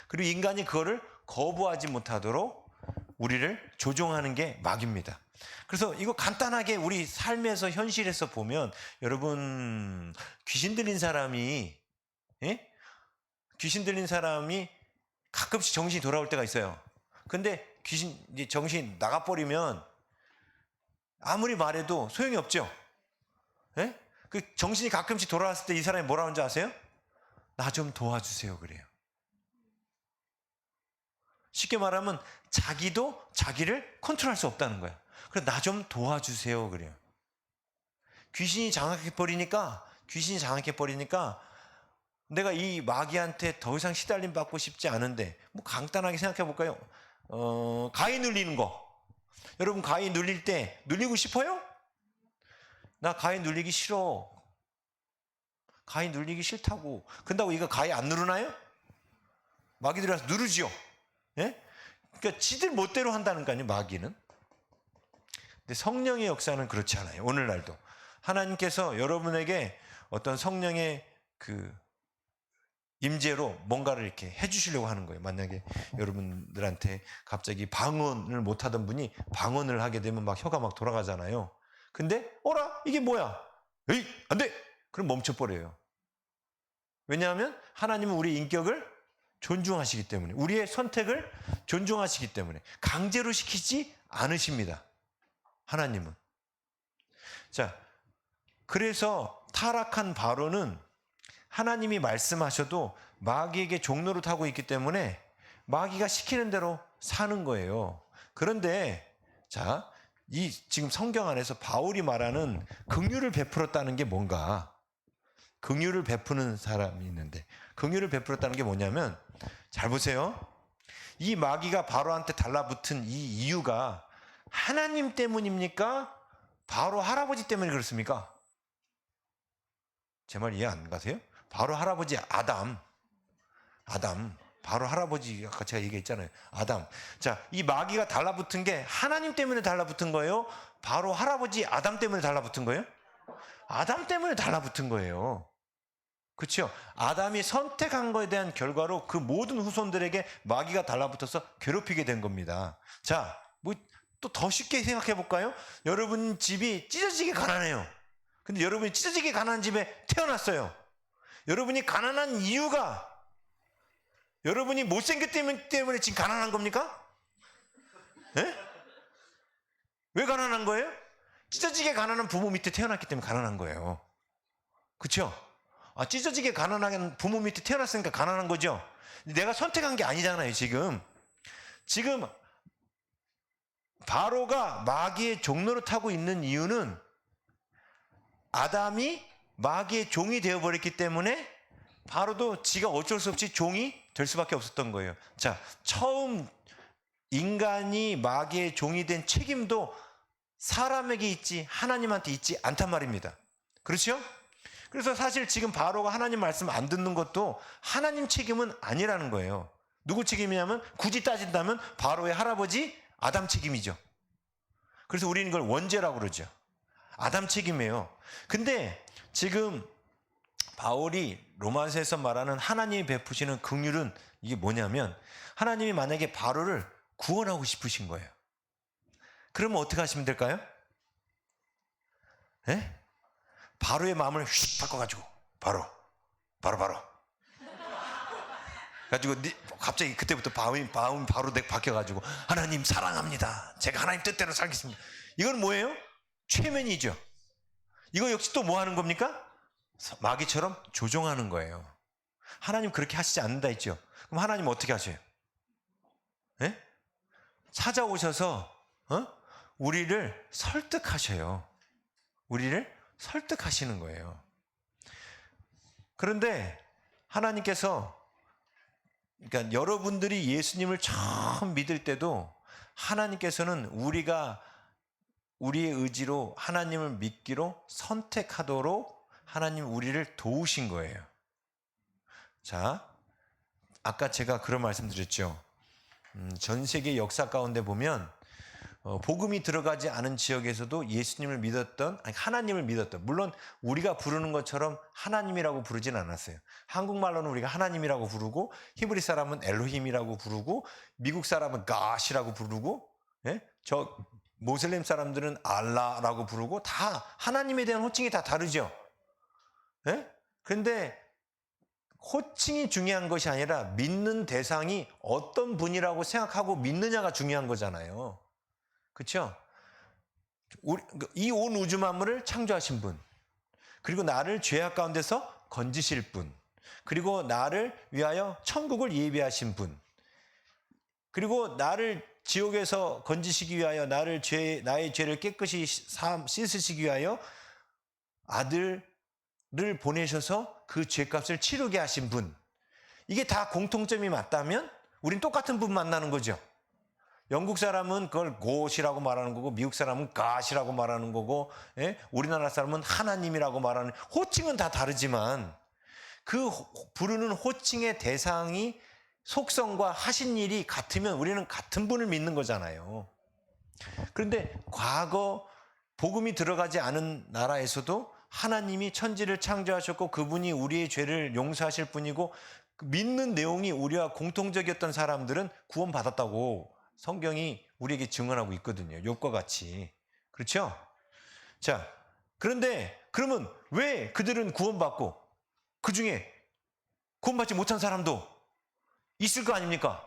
그리고 인간이 그거를 거부하지 못하도록 우리를 조종하는 게 마귀입니다. 그래서 이거 간단하게 우리 삶에서 현실에서 보면 여러분 귀신 들린 사람이 가끔씩 정신이 돌아올 때가 있어요. 근데 이제 정신이 나가버리면 아무리 말해도 소용이 없죠. 그 정신이 가끔씩 돌아왔을 때 이 사람이 뭐라 하는 줄 아세요? 나 좀 도와주세요 그래요. 쉽게 말하면 자기도 자기를 컨트롤할 수 없다는 거예요. 그래서 나 좀 도와주세요 그래요. 귀신이 장악해버리니까 내가 이 마귀한테 더 이상 시달림 받고 싶지 않은데 뭐 간단하게 생각해 볼까요? 가위 눌리는 거. 여러분 가위 눌릴 때 눌리고 싶어요? 나 가위 눌리기 싫어. 가위 눌리기 싫다고. 근다고 이거 가위 안 누르나요? 마귀들이 와서 누르지요. 그러니까 지들 멋대로 한다는 거 아니에요, 마귀는. 근데 성령의 역사는 그렇지 않아요. 오늘날도 하나님께서 여러분에게 어떤 성령의 그 임재로 뭔가를 이렇게 해주시려고 하는 거예요. 만약에 여러분들한테 갑자기 방언을 못하던 분이 방언을 하게 되면 막 혀가 막 돌아가잖아요. 근데 어라 이게 뭐야? 에이 안 돼. 그럼 멈춰버려요. 왜냐하면 하나님은 우리의 인격을 존중하시기 때문에, 우리의 선택을 존중하시기 때문에 강제로 시키지 않으십니다. 하나님은. 자, 그래서 타락한 바로는 하나님이 말씀하셔도 마귀에게 종노릇 하고 있기 때문에 마귀가 시키는 대로 사는 거예요. 그런데 자, 이 지금 성경 안에서 바울이 말하는 긍휼을 베풀었다는 게 뭔가? 긍휼을 베푸는 사람이 있는데 긍휼을 베풀었다는 게 뭐냐면 잘 보세요. 이 마귀가 바로한테 달라붙은 이 이유가 하나님 때문입니까? 바로 할아버지 때문에 그렇습니까? 제 말 이해 안 가세요? 바로 할아버지 아담 바로 할아버지 아까 제가 얘기했잖아요. 아담. 자, 이 마귀가 달라붙은 게 하나님 때문에 달라붙은 거예요? 바로 할아버지 아담 때문에 달라붙은 거예요? 아담 때문에 달라붙은 거예요. 그렇죠? 아담이 선택한 거에 대한 결과로 그 모든 후손들에게 마귀가 달라붙어서 괴롭히게 된 겁니다. 자, 뭐 또 더 쉽게 생각해 볼까요? 여러분 집이 찢어지게 가난해요. 근데 여러분이 찢어지게 가난한 집에 태어났어요. 여러분이 가난한 이유가 여러분이 못생겼기 때문에 지금 가난한 겁니까? 왜 가난한 거예요? 찢어지게 가난한 부모 밑에 태어났기 때문에 가난한 거예요. 그렇죠? 찢어지게 가난한 부모 밑에 태어났으니까 가난한 거죠. 내가 선택한 게 아니잖아요. 지금 바로가 마귀의 종노릇 하고 있는 이유는 아담이 마귀의 종이 되어버렸기 때문에 바로도 지가 어쩔 수 없이 종이 될 수밖에 없었던 거예요. 자, 처음 인간이 마귀의 종이 된 책임도 사람에게 있지 하나님한테 있지 않단 말입니다. 그렇죠? 그래서 사실 지금 바로가 하나님 말씀 안 듣는 것도 하나님 책임은 아니라는 거예요. 누구 책임이냐면 굳이 따진다면 바로의 할아버지 아담 책임이죠. 그래서 우리는 이걸 원죄라고 그러죠. 아담 책임이에요. 근데 지금 바울이 로마서에서 말하는 하나님이 베푸시는 긍휼은 이게 뭐냐면 하나님이 만약에 바로를 구원하고 싶으신 거예요. 그러면 어떻게 하시면 될까요? 바로의 마음을 휙 바꿔가지고 바로 가지고 갑자기 그때부터 마음이 바로 바뀌어가지고 하나님 사랑합니다. 제가 하나님 뜻대로 살겠습니다. 이건 뭐예요? 최면이죠. 이거 역시 또 뭐 하는 겁니까? 마귀처럼 조종하는 거예요. 하나님 그렇게 하시지 않는다 했죠. 그럼 하나님 어떻게 하셔요? 찾아오셔서 우리를 설득하셔요. 우리를 설득하시는 거예요. 그런데 하나님께서 그러니까 여러분들이 예수님을 처음 믿을 때도 하나님께서는 우리가 우리의 의지로 하나님을 믿기로 선택하도록 하나님 우리를 도우신 거예요. 자, 아까 제가 그런 말씀 드렸죠. 전 세계 역사 가운데 보면 복음이 들어가지 않은 지역에서도 예수님을 믿었던, 아니 하나님을 믿었던, 물론 우리가 부르는 것처럼 하나님이라고 부르진 않았어요. 한국말로는 우리가 하나님이라고 부르고, 히브리 사람은 엘로힘이라고 부르고, 미국 사람은 가시라고 부르고, 예? 저 모슬림 사람들은 알라라고 부르고, 다 하나님에 대한 호칭이 다 다르죠. 예? 그런데 호칭이 중요한 것이 아니라 믿는 대상이 어떤 분이라고 생각하고 믿느냐가 중요한 거잖아요. 그렇죠? 이 온 우주 만물을 창조하신 분, 그리고 나를 죄악 가운데서 건지실 분, 그리고 나를 위하여 천국을 예비하신 분, 그리고 나를 지옥에서 건지시기 위하여 나의 죄를 깨끗이 씻으시기 위하여 아들을 보내셔서 그 죄값을 치르게 하신 분, 이게 다 공통점이 맞다면 우린 똑같은 분 만나는 거죠. 영국 사람은 그걸 god이라고 말하는 거고, 미국 사람은 god이라고 말하는 거고, 예? 우리나라 사람은 하나님이라고 말하는, 호칭은 다 다르지만 그 부르는 호칭의 대상이 속성과 하신 일이 같으면 우리는 같은 분을 믿는 거잖아요. 그런데 과거 복음이 들어가지 않은 나라에서도 하나님이 천지를 창조하셨고 그분이 우리의 죄를 용서하실 분이고, 믿는 내용이 우리와 공통적이었던 사람들은 구원받았다고 성경이 우리에게 증언하고 있거든요. 욥과 같이. 그렇죠? 자, 그런데 그러면 왜 그들은 구원받고 그 중에 구원받지 못한 사람도 있을 거 아닙니까?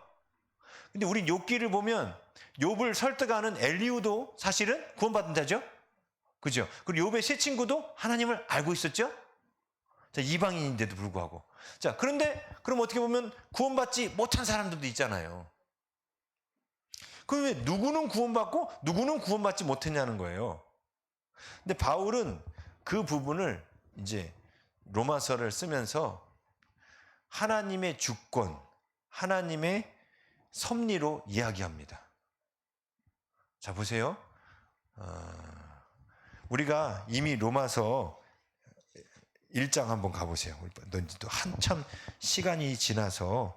근데 우리 욥기를 보면 욥을 설득하는 엘리후도 사실은 구원받은 자죠? 그죠? 그리고 욥의 세 친구도 하나님을 알고 있었죠? 자, 이방인인데도 불구하고. 자, 그런데 그럼 어떻게 보면 구원받지 못한 사람들도 있잖아요. 그럼 왜 누구는 구원받고 누구는 구원받지 못했냐는 거예요. 근데 바울은 그 부분을 이제 로마서를 쓰면서 하나님의 주권, 하나님의 섭리로 이야기합니다. 자, 보세요. 우리가 이미 로마서 1장 한번 가보세요. 또 한참 시간이 지나서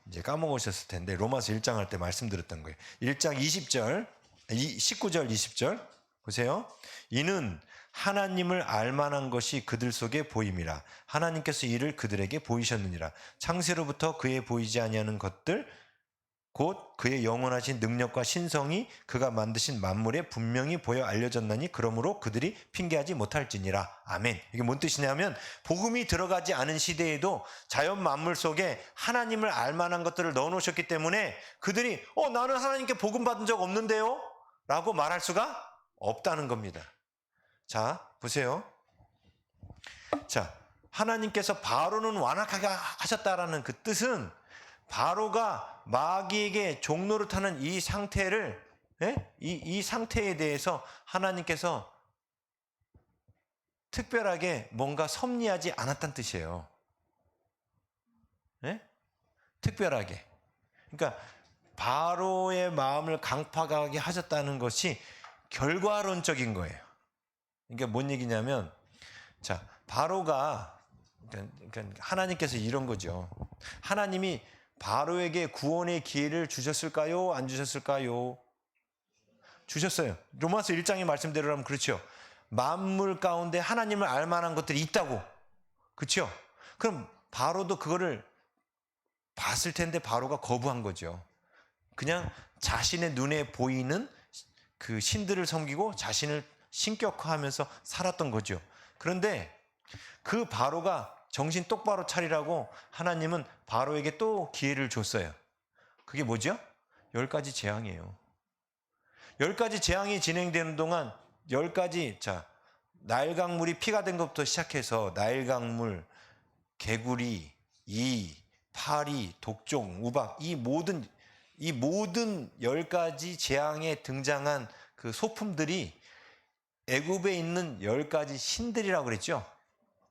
이제 까먹으셨을 텐데 로마서 1장 할 때 말씀드렸던 거예요. 1장 19절 20절 보세요. 이는 하나님을 알만한 것이 그들 속에 보임이라. 하나님께서 이를 그들에게 보이셨느니라. 창세로부터 그에 보이지 아니하는 것들 곧 그의 영원하신 능력과 신성이 그가 만드신 만물에 분명히 보여 알려졌나니 그러므로 그들이 핑계하지 못할지니라. 아멘. 이게 뭔 뜻이냐면 복음이 들어가지 않은 시대에도 자연 만물 속에 하나님을 알만한 것들을 넣어놓으셨기 때문에 그들이 나는 하나님께 복음 받은 적 없는데요? 라고 말할 수가 없다는 겁니다. 자, 보세요. 자, 하나님께서 바로는 완악하게 하셨다라는 그 뜻은 바로가 마귀에게 종노릇하는 이 상태를, 이 상태에 대해서 하나님께서 특별하게 뭔가 섭리하지 않았다는 뜻이에요. 특별하게. 그러니까 바로의 마음을 강팍하게 하셨다는 것이 결과론적인 거예요. 그러니까 뭔 얘기냐면, 자, 바로가, 그러니까 하나님께서 이런 거죠. 하나님이 바로에게 구원의 기회를 주셨을까요? 안 주셨을까요? 주셨어요. 로마서 1장의 말씀대로라면 그렇죠. 만물 가운데 하나님을 알 만한 것들이 있다고. 그렇죠? 그럼 바로도 그거를 봤을 텐데 바로가 거부한 거죠. 그냥 자신의 눈에 보이는 그 신들을 섬기고 자신을 신격화하면서 살았던 거죠. 그런데 그 바로가 정신 똑바로 차리라고 하나님은 바로에게 또 기회를 줬어요. 그게 뭐죠? 10가지 재앙이에요. 10가지 재앙이 진행되는 동안 10가지, 자, 나일강물이 피가 된 것부터 시작해서 나일강물, 개구리, 이, 파리, 독종, 우박, 이 모든 10가지 재앙에 등장한 그 소품들이 애굽에 있는 10가지 신들이라고 그랬죠.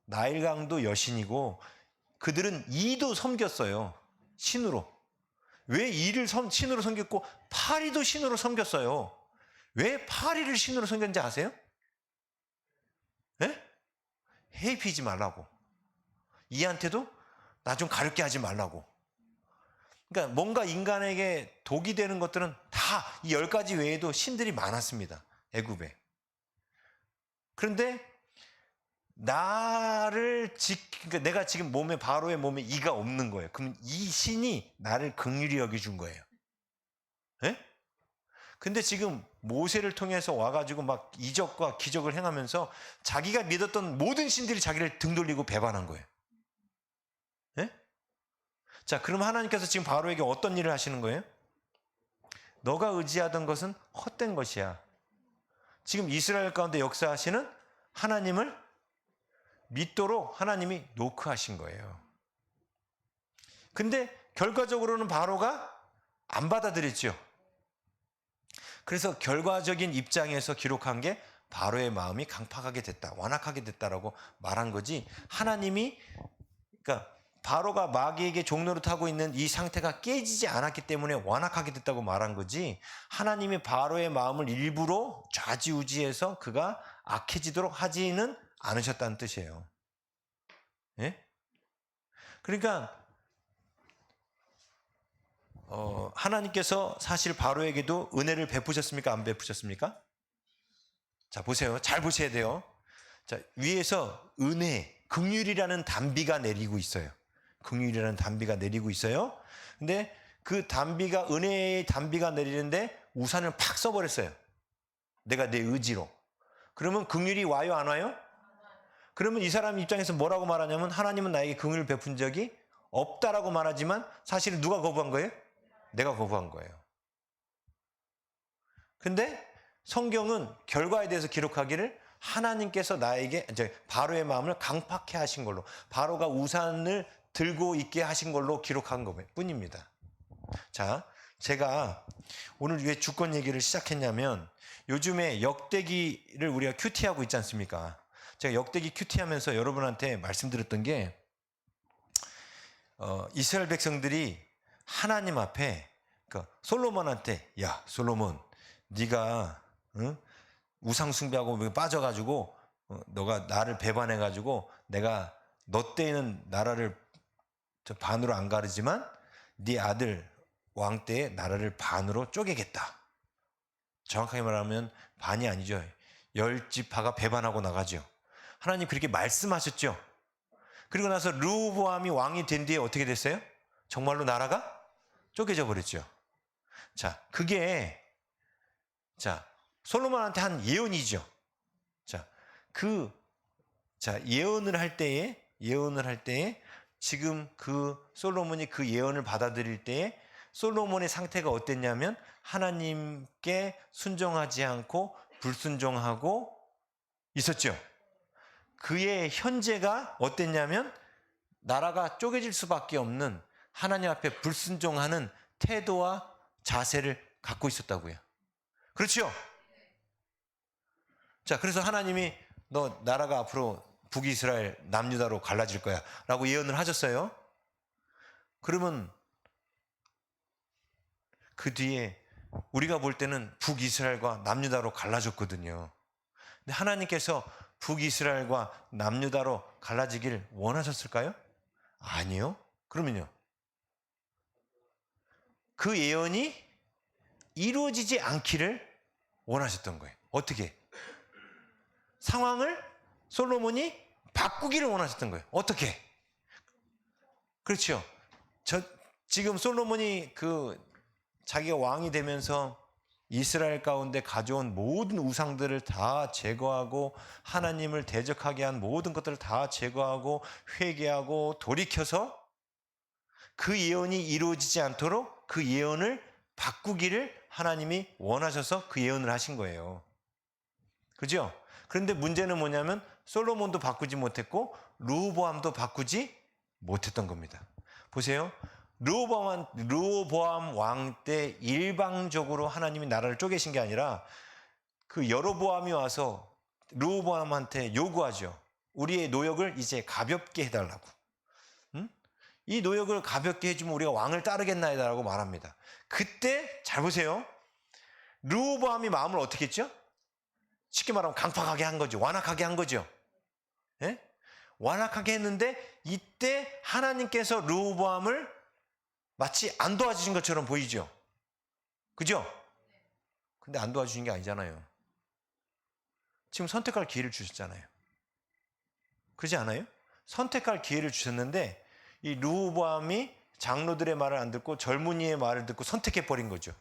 나일강도 여신이고 그들은 이도 섬겼어요. 신으로. 왜 이를 신으로 섬겼고 파리도 신으로 섬겼어요. 왜 파리를 신으로 섬겼는지 아세요? 해피지 말라고. 이한테도 나 좀 가렵게 하지 말라고. 그러니까 뭔가 인간에게 독이 되는 것들은 다 이 10가지 외에도 신들이 많았습니다. 애굽에. 그런데 그러니까 내가 지금 바로의 몸에 이가 없는 거예요. 그럼 이 신이 나를 긍휼히 여겨준 거예요. 예? 근데 지금 모세를 통해서 와가지고 막 이적과 기적을 행하면서 자기가 믿었던 모든 신들이 자기를 등 돌리고 배반한 거예요. 예? 자, 그럼 하나님께서 지금 바로에게 어떤 일을 하시는 거예요? 너가 의지하던 것은 헛된 것이야. 지금 이스라엘 가운데 역사하시는 하나님을 믿도록 하나님이 노크하신 거예요. 근데 결과적으로는 바로가 안 받아들였죠. 그래서 결과적인 입장에서 기록한 게 바로의 마음이 강팍하게 됐다, 완악하게 됐다라고 말한 거지, 하나님이, 그러니까 바로가 마귀에게 종노릇하고 있는 이 상태가 깨지지 않았기 때문에 완악하게 됐다고 말한 거지, 하나님이 바로의 마음을 일부러 좌지우지해서 그가 악해지도록 하지는 않으셨다는 뜻이에요. 예? 그러니까 하나님께서 사실 바로에게도 은혜를 베푸셨습니까? 안 베푸셨습니까? 자, 보세요. 잘 보셔야 돼요. 자, 위에서 은혜, 긍휼이라는 단비가 내리고 있어요. 긍휼이라는 단비가 내리고 있어요. 근데 그 단비가, 은혜의 단비가 내리는데 우산을 팍 써버렸어요. 내가 내 의지로. 그러면 긍휼이 와요, 안 와요? 그러면 이 사람 입장에서 뭐라고 말하냐면, 하나님은 나에게 긍휼을 베푼 적이 없다라고 말하지만 사실은 누가 거부한 거예요? 내가 거부한 거예요. 근데 성경은 결과에 대해서 기록하기를 하나님께서 나에게, 바로의 마음을 강팍해 하신 걸로, 바로가 우산을 들고 있게 하신 걸로 기록한 것 뿐입니다. 자, 제가 오늘 왜 주권 얘기를 시작했냐면, 요즘에 역대기를 우리가 큐티하고 있지 않습니까? 제가 역대기 큐티하면서 여러분한테 말씀드렸던 게, 이스라엘 백성들이 하나님 앞에, 그러니까 솔로몬한테, 야 솔로몬, 네가 우상 숭배하고 빠져가지고 너가 나를 배반해가지고 내가 너 때에는 나라를 반으로 안 가르지만 네 아들 왕 때에 나라를 반으로 쪼개겠다. 정확하게 말하면 반이 아니죠. 10지파가 배반하고 나가죠. 하나님 그렇게 말씀하셨죠. 그리고 나서 르호보암이 왕이 된 뒤에 어떻게 됐어요? 정말로 나라가 쪼개져 버렸죠. 자, 그게 솔로몬한테 한 예언이죠. 예언을 할 때에 지금 그 솔로몬이 그 예언을 받아들일 때에 솔로몬의 상태가 어땠냐면, 하나님께 순종하지 않고 불순종하고 있었죠. 그의 현재가 어땠냐면, 나라가 쪼개질 수밖에 없는 하나님 앞에 불순종하는 태도와 자세를 갖고 있었다고요. 그렇죠? 자, 그래서 하나님이 너 나라가 앞으로 북이스라엘 남유다로 갈라질 거야 라고 예언을 하셨어요. 그러면 그 뒤에 우리가 볼 때는 북이스라엘과 남유다로 갈라졌거든요. 근데 하나님께서 북이스라엘과 남유다로 갈라지길 원하셨을까요? 아니요. 그러면요, 그 예언이 이루어지지 않기를 원하셨던 거예요. 어떻게? 상황을 솔로몬이 바꾸기를 원하셨던 거예요. 어떻게? 그렇죠. 지금 솔로몬이 자기가 왕이 되면서 이스라엘 가운데 가져온 모든 우상들을 다 제거하고 하나님을 대적하게 한 모든 것들을 다 제거하고 회개하고 돌이켜서 그 예언이 이루어지지 않도록 그 예언을 바꾸기를 하나님이 원하셔서 그 예언을 하신 거예요. 그죠? 그런데 문제는 뭐냐면 솔로몬도 바꾸지 못했고 르호보암도 바꾸지 못했던 겁니다. 보세요. 르호보암 왕 때 일방적으로 하나님이 나라를 쪼개신 게 아니라 그 여로보암이 와서 르호보암한테 요구하죠. 우리의 노역을 이제 가볍게 해달라고. 이 노역을 가볍게 해주면 우리가 왕을 따르겠나이다라고 말합니다. 그때 잘 보세요. 르호보암이 마음을 어떻게 했죠? 쉽게 말하면 강팍하게 한 거죠. 완악하게 한 거죠. 예? 완악하게 했는데 이때 하나님께서 르호보암을 마치 안 도와주신 것처럼 보이죠. 그죠? 근데 안 도와주신 게 아니잖아요. 지금 선택할 기회를 주셨잖아요. 그러지 않아요? 선택할 기회를 주셨는데 이 르호보암이 장로들의 말을 안 듣고 젊은이의 말을 듣고 선택해버린 거죠.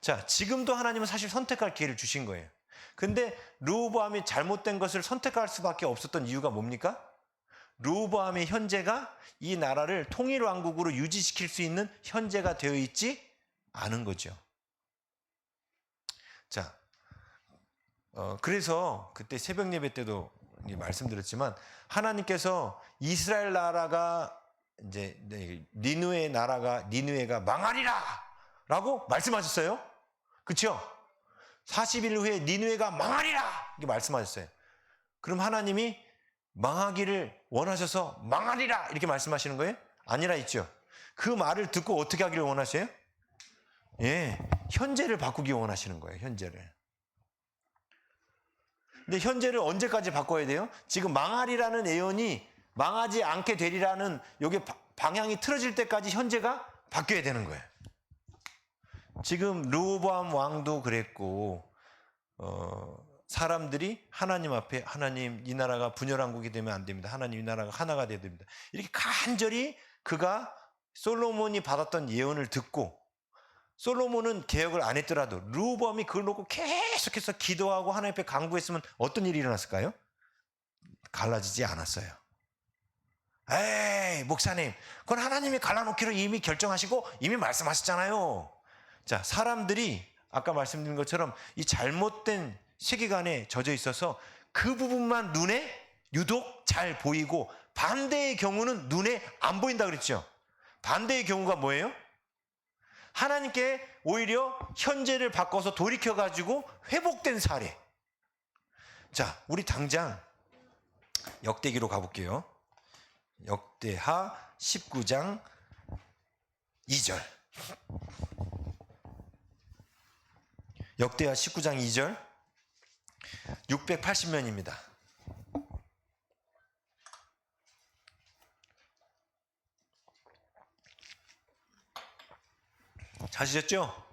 자, 지금도 하나님은 사실 선택할 기회를 주신 거예요. 근데 르호보암이 잘못된 것을 선택할 수밖에 없었던 이유가 뭡니까? 르호보암의 현재가 이 나라를 통일왕국으로 유지시킬 수 있는 현재가 되어 있지 않은 거죠. 자, 그래서 그때 새벽 예배 때도 말씀드렸지만 하나님께서 이스라엘 나라가 이제 니느웨가 망하리라라고 말씀하셨어요. 그렇죠? 40일 후에 니느웨가 망하리라 이렇게 말씀하셨어요. 그럼 하나님이 망하기를 원하셔서 망하리라 이렇게 말씀하시는 거예요? 아니라 있죠. 그 말을 듣고 어떻게 하기를 원하세요? 예, 현재를 바꾸기 원하시는 거예요. 현재를. 근데 현재를 언제까지 바꿔야 돼요? 지금 망하리라는 예언이 망하지 않게 되리라는 여기 방향이 틀어질 때까지 현재가 바뀌어야 되는 거예요. 지금 르호보암 왕도 그랬고 사람들이 하나님 앞에 하나님 이 나라가 분열왕국이 되면 안 됩니다. 하나님 이 나라가 하나가 되어야 됩니다. 이렇게 간절히 그가 솔로몬이 받았던 예언을 듣고 솔로몬은 개혁을 안 했더라도 르호보암이 그걸 놓고 계속해서 기도하고 하나님 앞에 간구했으면 어떤 일이 일어났을까요? 갈라지지 않았어요. 에이 목사님 그건 하나님이 갈라놓기로 이미 결정하시고 이미 말씀하셨잖아요. 자, 사람들이 아까 말씀드린 것처럼 이 잘못된 세계관에 젖어 있어서 그 부분만 눈에 유독 잘 보이고 반대의 경우는 눈에 안 보인다 그랬죠. 반대의 경우가 뭐예요? 하나님께 오히려 현재를 바꿔서 돌이켜가지고 회복된 사례. 자, 우리 당장 역대기로 가볼게요. 역대하 19장 2절. 역대하 19장 2절 680년입니다. 찾으셨죠?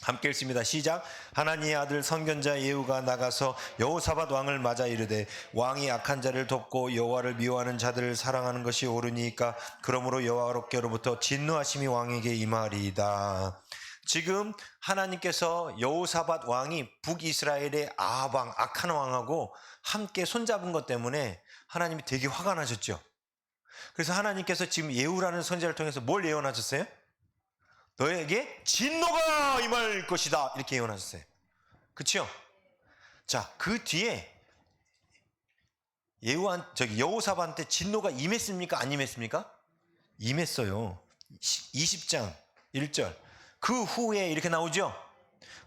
함께 읽습니다. 시작. 하나님의 아들 선견자 예후가 나가서 여호사밧 왕을 맞아 이르되 왕이 악한 자를 돕고 여호와를 미워하는 자들을 사랑하는 것이 옳으니까 그러므로 여호와께로부터 진노하심이 왕에게 임하리이다. 지금 하나님께서 여호사밧 왕이 북이스라엘의 아합 왕 악한 왕하고 함께 손잡은 것 때문에 하나님이 되게 화가 나셨죠. 그래서 하나님께서 지금 예후라는 선지자를 통해서 뭘 예언하셨어요? 너에게 진노가 임할 것이다 이렇게 예언하셨어요. 그렇죠? 자, 그 뒤에 여호사밧한테 진노가 임했습니까? 안 임했습니까? 임했어요. 20장 1절. 그 후에 이렇게 나오죠.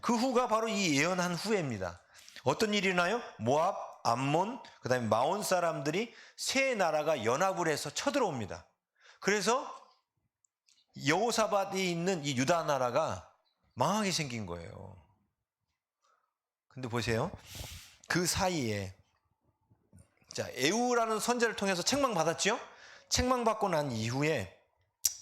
그 후가 바로 이 예언한 후에입니다. 어떤 일이 일어나요? 모압, 암몬, 그 다음에 마온 사람들이 세 나라가 연합을 해서 쳐들어옵니다. 그래서 여호사밧이 있는 이 유다 나라가 망하게 생긴 거예요. 근데 보세요. 그 사이에 자, 에우라는 선지자를 통해서 책망받았죠? 책망받고 난 이후에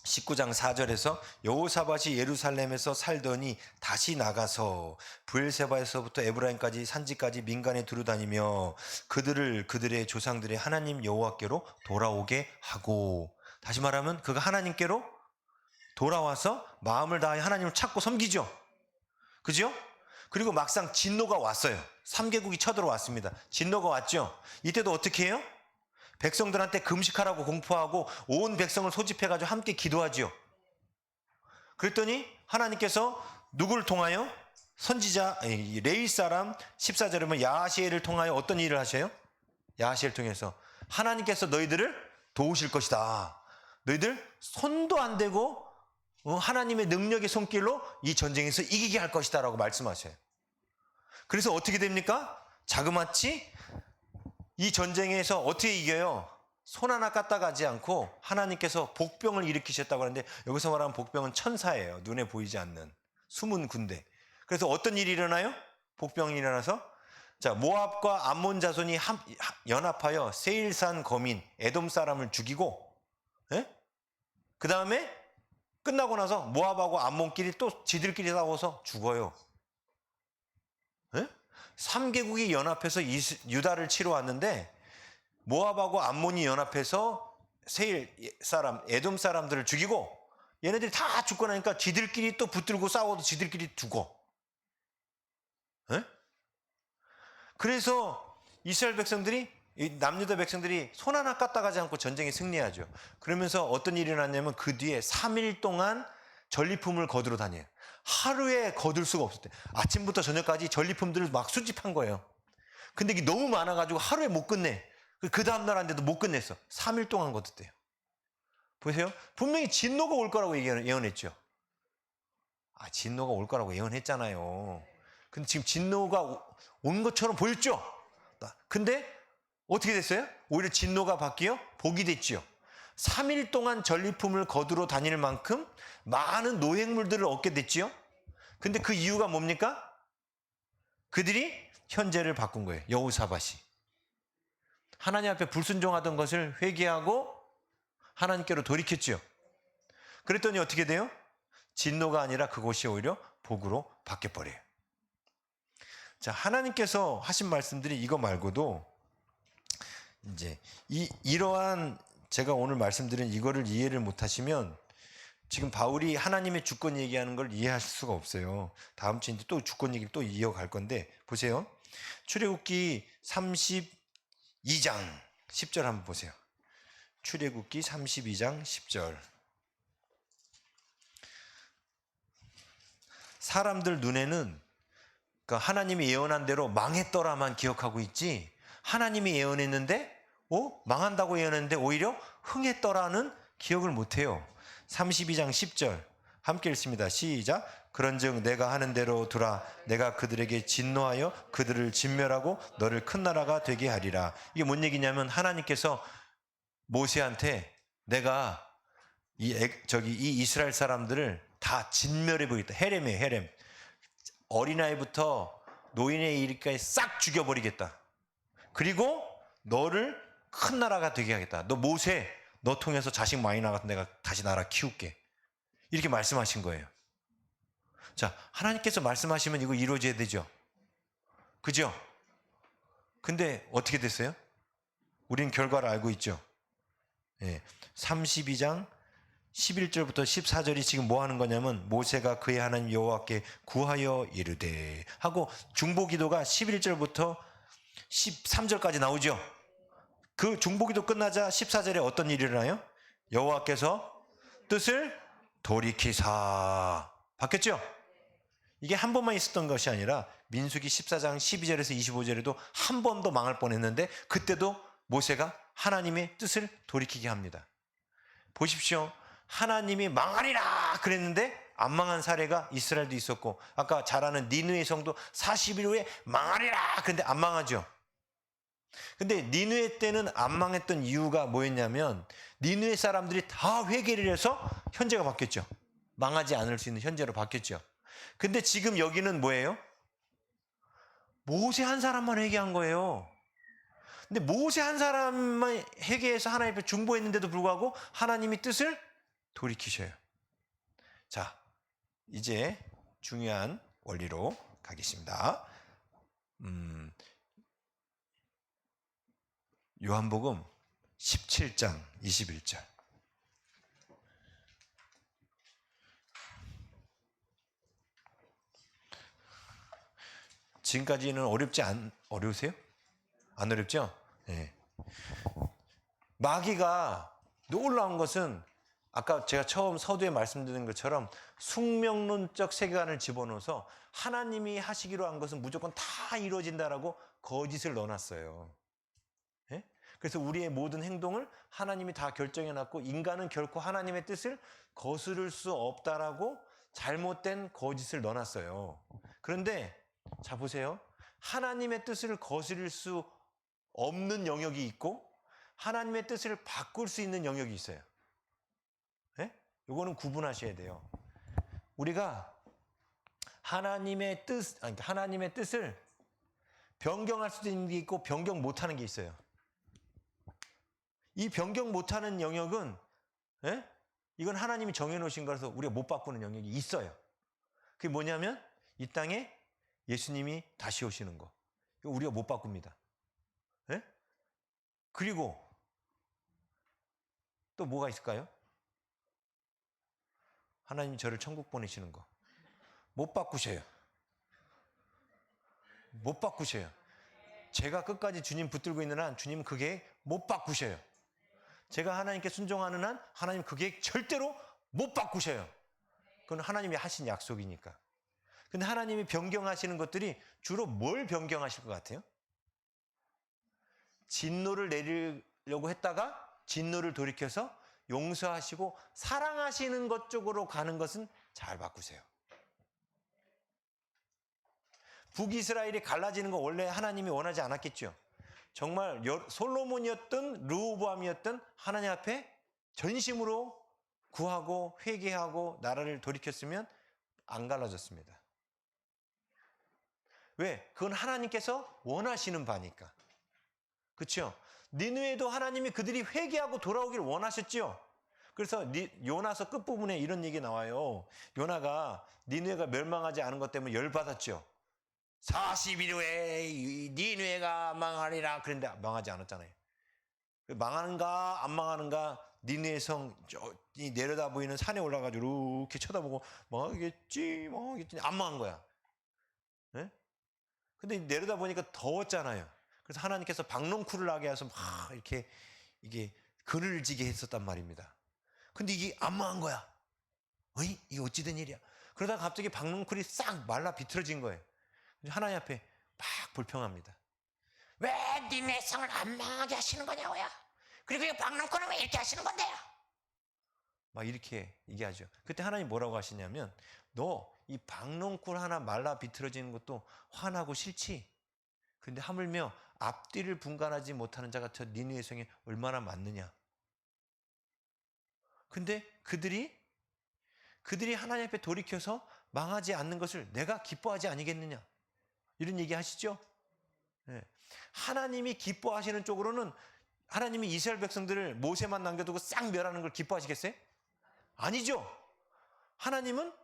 19장 4절에서 여호사밧이 예루살렘에서 살더니 다시 나가서 브엘세바에서부터 에브라임까지 산지까지 민간에 두루다니며 그들의 조상들의 하나님 여호와께로 돌아오게 하고, 다시 말하면 그가 하나님께로 돌아와서 마음을 다해 하나님을 찾고 섬기죠. 그죠? 그리고 막상 진노가 왔어요. 3개국이 쳐들어왔습니다. 진노가 왔죠. 이때도 어떻게 해요? 백성들한테 금식하라고 공포하고 온 백성을 소집해가지고 함께 기도하죠. 그랬더니 하나님께서 누구를 통하여? 선지자 레위 사람 14절에 보면 야하시엘을 통하여 어떤 일을 하셔요? 야하시엘을 통해서 하나님께서 너희들을 도우실 것이다. 너희들 손도 안 대고 하나님의 능력의 손길로 이 전쟁에서 이기게 할 것이다 라고 말씀하셔요. 그래서 어떻게 됩니까? 자그마치 이 전쟁에서 어떻게 이겨요? 손 하나 까딱하지 않고 하나님께서 복병을 일으키셨다고 하는데, 여기서 말하는 복병은 천사예요. 눈에 보이지 않는 숨은 군대. 그래서 어떤 일이 일어나요? 복병이 일어나서 자, 모압과 암몬 자손이 연합하여 세일산 거민 에돔 사람을 죽이고, 그 다음에 끝나고 나서 모압하고 암몬끼리 또 지들끼리 싸워서 죽어요. 3개국이 연합해서 유다를 치러 왔는데 모압하고 암몬이 연합해서 세일 사람, 에돔 사람들을 죽이고 얘네들이 다 죽고 나니까 지들끼리 또 붙들고 싸워도 지들끼리 죽어. 그래서 이스라엘 백성들이, 남유다 백성들이 손 하나 까딱하지 않고 전쟁에 승리하죠. 그러면서 어떤 일이 일어났냐면 그 뒤에 3일 동안 전리품을 거두러 다녀요. 하루에 거둘 수가 없었대요. 아침부터 저녁까지 전리품들을 막 수집한 거예요. 근데 이게 너무 많아가지고 하루에 못 끝내. 그 다음날 한데도 못 끝냈어. 3일 동안 거뒀대요. 보세요. 분명히 진노가 올 거라고 예언했죠. 진노가 올 거라고 예언했잖아요. 근데 지금 진노가 온 것처럼 보였죠? 근데 어떻게 됐어요? 오히려 진노가 바뀌어 복이 됐죠. 3일 동안 전리품을 거두러 다닐 만큼 많은 노획물들을 얻게 됐지요. 근데 그 이유가 뭡니까? 그들이 현재를 바꾼 거예요. 여호사밧이. 하나님 앞에 불순종하던 것을 회개하고 하나님께로 돌이켰죠. 그랬더니 어떻게 돼요? 진노가 아니라 그것이 오히려 복으로 바뀌어버려요. 자, 하나님께서 하신 말씀들이 이거 말고도 이제 이러한 제가 오늘 말씀드린 이거를 이해를 못하시면 지금 바울이 하나님의 주권 얘기하는 걸 이해하실 수가 없어요. 다음 주에 또 주권 얘기를 또 이어갈 건데 보세요. 출애굽기 32장 10절 한번 보세요. 출애굽기 32장 10절. 사람들 눈에는 하나님이 예언한 대로 망했더라만 기억하고 있지, 하나님이 예언했는데 망한다고 예언했는데 오히려 흥했더라는 기억을 못해요. 32장 10절 함께 읽습니다. 시작. 그런즉 내가 하는 대로 두라. 내가 그들에게 진노하여 그들을 진멸하고 너를 큰 나라가 되게 하리라. 이게 뭔 얘기냐면 하나님께서 모세한테 내가 이 이스라엘 사람들을 다 진멸해 보겠다. 헤렘이에요, 헤렘. 어린아이부터 노인에 이르기까지 싹 죽여버리겠다. 그리고 너를 큰 나라가 되게 하겠다. 너 모세, 너 통해서 자식 많이 나가서 내가 다시 나라 키울게. 이렇게 말씀하신 거예요. 자, 하나님께서 말씀하시면 이거 이루어져야 되죠. 그죠? 근데 어떻게 됐어요? 우리는 결과를 알고 있죠. 32장 11절부터 14절이 지금 뭐 하는 거냐면 모세가 그의 하나님 여호와께 구하여 이르되 하고 중보기도가 11절부터 13절까지 나오죠. 그 중보기도 끝나자 14절에 어떤 일이 일어나요? 여호와께서 뜻을 돌이키사. 바뀌었죠? 이게 한 번만 있었던 것이 아니라 민수기 14장 12절에서 25절에도 한 번 더 망할 뻔했는데 그때도 모세가 하나님의 뜻을 돌이키게 합니다. 보십시오. 하나님이 망하리라 그랬는데 안 망한 사례가 이스라엘도 있었고, 아까 잘 아는 니느웨 성도 40일 후에 망하리라 근데 안 망하죠. 근데 니느웨 때는 안 망했던 이유가 뭐였냐면 니느웨 사람들이 다 회개를 해서 현재가 바뀌었죠. 망하지 않을 수 있는 현재로 바뀌었죠. 근데 지금 여기는 뭐예요? 모세 한 사람만 회개한 거예요. 근데 모세 한 사람만 회개해서 하나님 앞에 중보했는데도 불구하고 하나님이 뜻을 돌이키셔요. 자, 이제 중요한 원리로 가겠습니다. 요한복음 17장 21절. 지금까지는 어려우세요? 안 어렵죠? 네. 마귀가 놀라운 것은 아까 제가 처음 서두에 말씀드린 것처럼 숙명론적 세계관을 집어넣어서 하나님이 하시기로 한 것은 무조건 다 이루어진다라고 거짓을 넣어놨어요. 네? 그래서 우리의 모든 행동을 하나님이 다 결정해놨고 인간은 결코 하나님의 뜻을 거스를 수 없다라고 잘못된 거짓을 넣어놨어요. 그런데 자 보세요. 하나님의 뜻을 거스릴 수 없는 영역이 있고 하나님의 뜻을 바꿀 수 있는 영역이 있어요. 네? 이거는 구분하셔야 돼요. 우리가 하나님의 뜻을 변경할 수도 있는 게 있고 변경 못하는 게 있어요. 이 변경 못하는 영역은 이건 하나님이 정해놓으신 거라서 우리가 못 바꾸는 영역이 있어요. 그게 뭐냐면 이 땅에 예수님이 다시 오시는 거. 이거 우리가 못 바꿉니다. 그리고 또 뭐가 있을까요? 하나님이 저를 천국 보내시는 거. 못 바꾸셔요. 못 바꾸셔요. 제가 끝까지 주님 붙들고 있는 한 주님은 그 계획 못 바꾸셔요. 제가 하나님께 순종하는 한 하나님 그 계획 절대로 못 바꾸셔요. 그건 하나님이 하신 약속이니까. 근데 하나님이 변경하시는 것들이 주로 뭘 변경하실 것 같아요? 진노를 내리려고 했다가 진노를 돌이켜서 용서하시고 사랑하시는 것 쪽으로 가는 것은 잘 바꾸세요. 북이스라엘이 갈라지는 거 원래 하나님이 원하지 않았겠죠. 정말 솔로몬이었든 르호보암이었든 하나님 앞에 전심으로 구하고 회개하고 나라를 돌이켰으면 안 갈라졌습니다. 왜? 그건 하나님께서 원하시는 바니까. 그렇죠? 니느웨도 하나님이 그들이 회개하고 돌아오기를 원하셨죠. 그래서 요나서 끝부분에 이런 얘기 나와요. 요나가 니느웨가 멸망하지 않은 것 때문에 열받았죠. 40일 후에 니느웨가 망하리라. 그런데 망하지 않았잖아요. 망하는가 안 망하는가 니느웨 성이 내려다 보이는 산에 올라가지고 이렇게 쳐다보고 망하겠지 안 망한 거야. 근데 내려다 보니까 더웠잖아요. 그래서 하나님께서 박농쿨을 하게 해서 막 이렇게 이게 그늘을 지게 했었단 말입니다. 근데 이게 안 망한 거야. 어이? 이게 어찌된 일이야? 그러다가 갑자기 박농쿨이 싹 말라 비틀어진 거예요. 하나님 앞에 막 불평합니다. 왜 니네 성을 안 망하게 하시는 거냐고요? 그리고 이 박농쿨은 왜 이렇게 하시는 건데요? 막 이렇게 얘기하죠. 그때 하나님 뭐라고 하시냐면 너 이 박농쿨 하나 말라 비틀어지는 것도 화나고 싫지? 근데 하물며 앞뒤를 분간하지 못하는 자가 저 니느웨 성에 얼마나 많느냐? 근데 그들이 하나님 앞에 돌이켜서 망하지 않는 것을 내가 기뻐하지 아니겠느냐? 이런 얘기 하시죠? 네. 하나님이 기뻐하시는 쪽으로는 하나님이 이스라엘 백성들을 모세만 남겨두고 싹 멸하는 걸 기뻐하시겠어요? 아니죠. 하나님은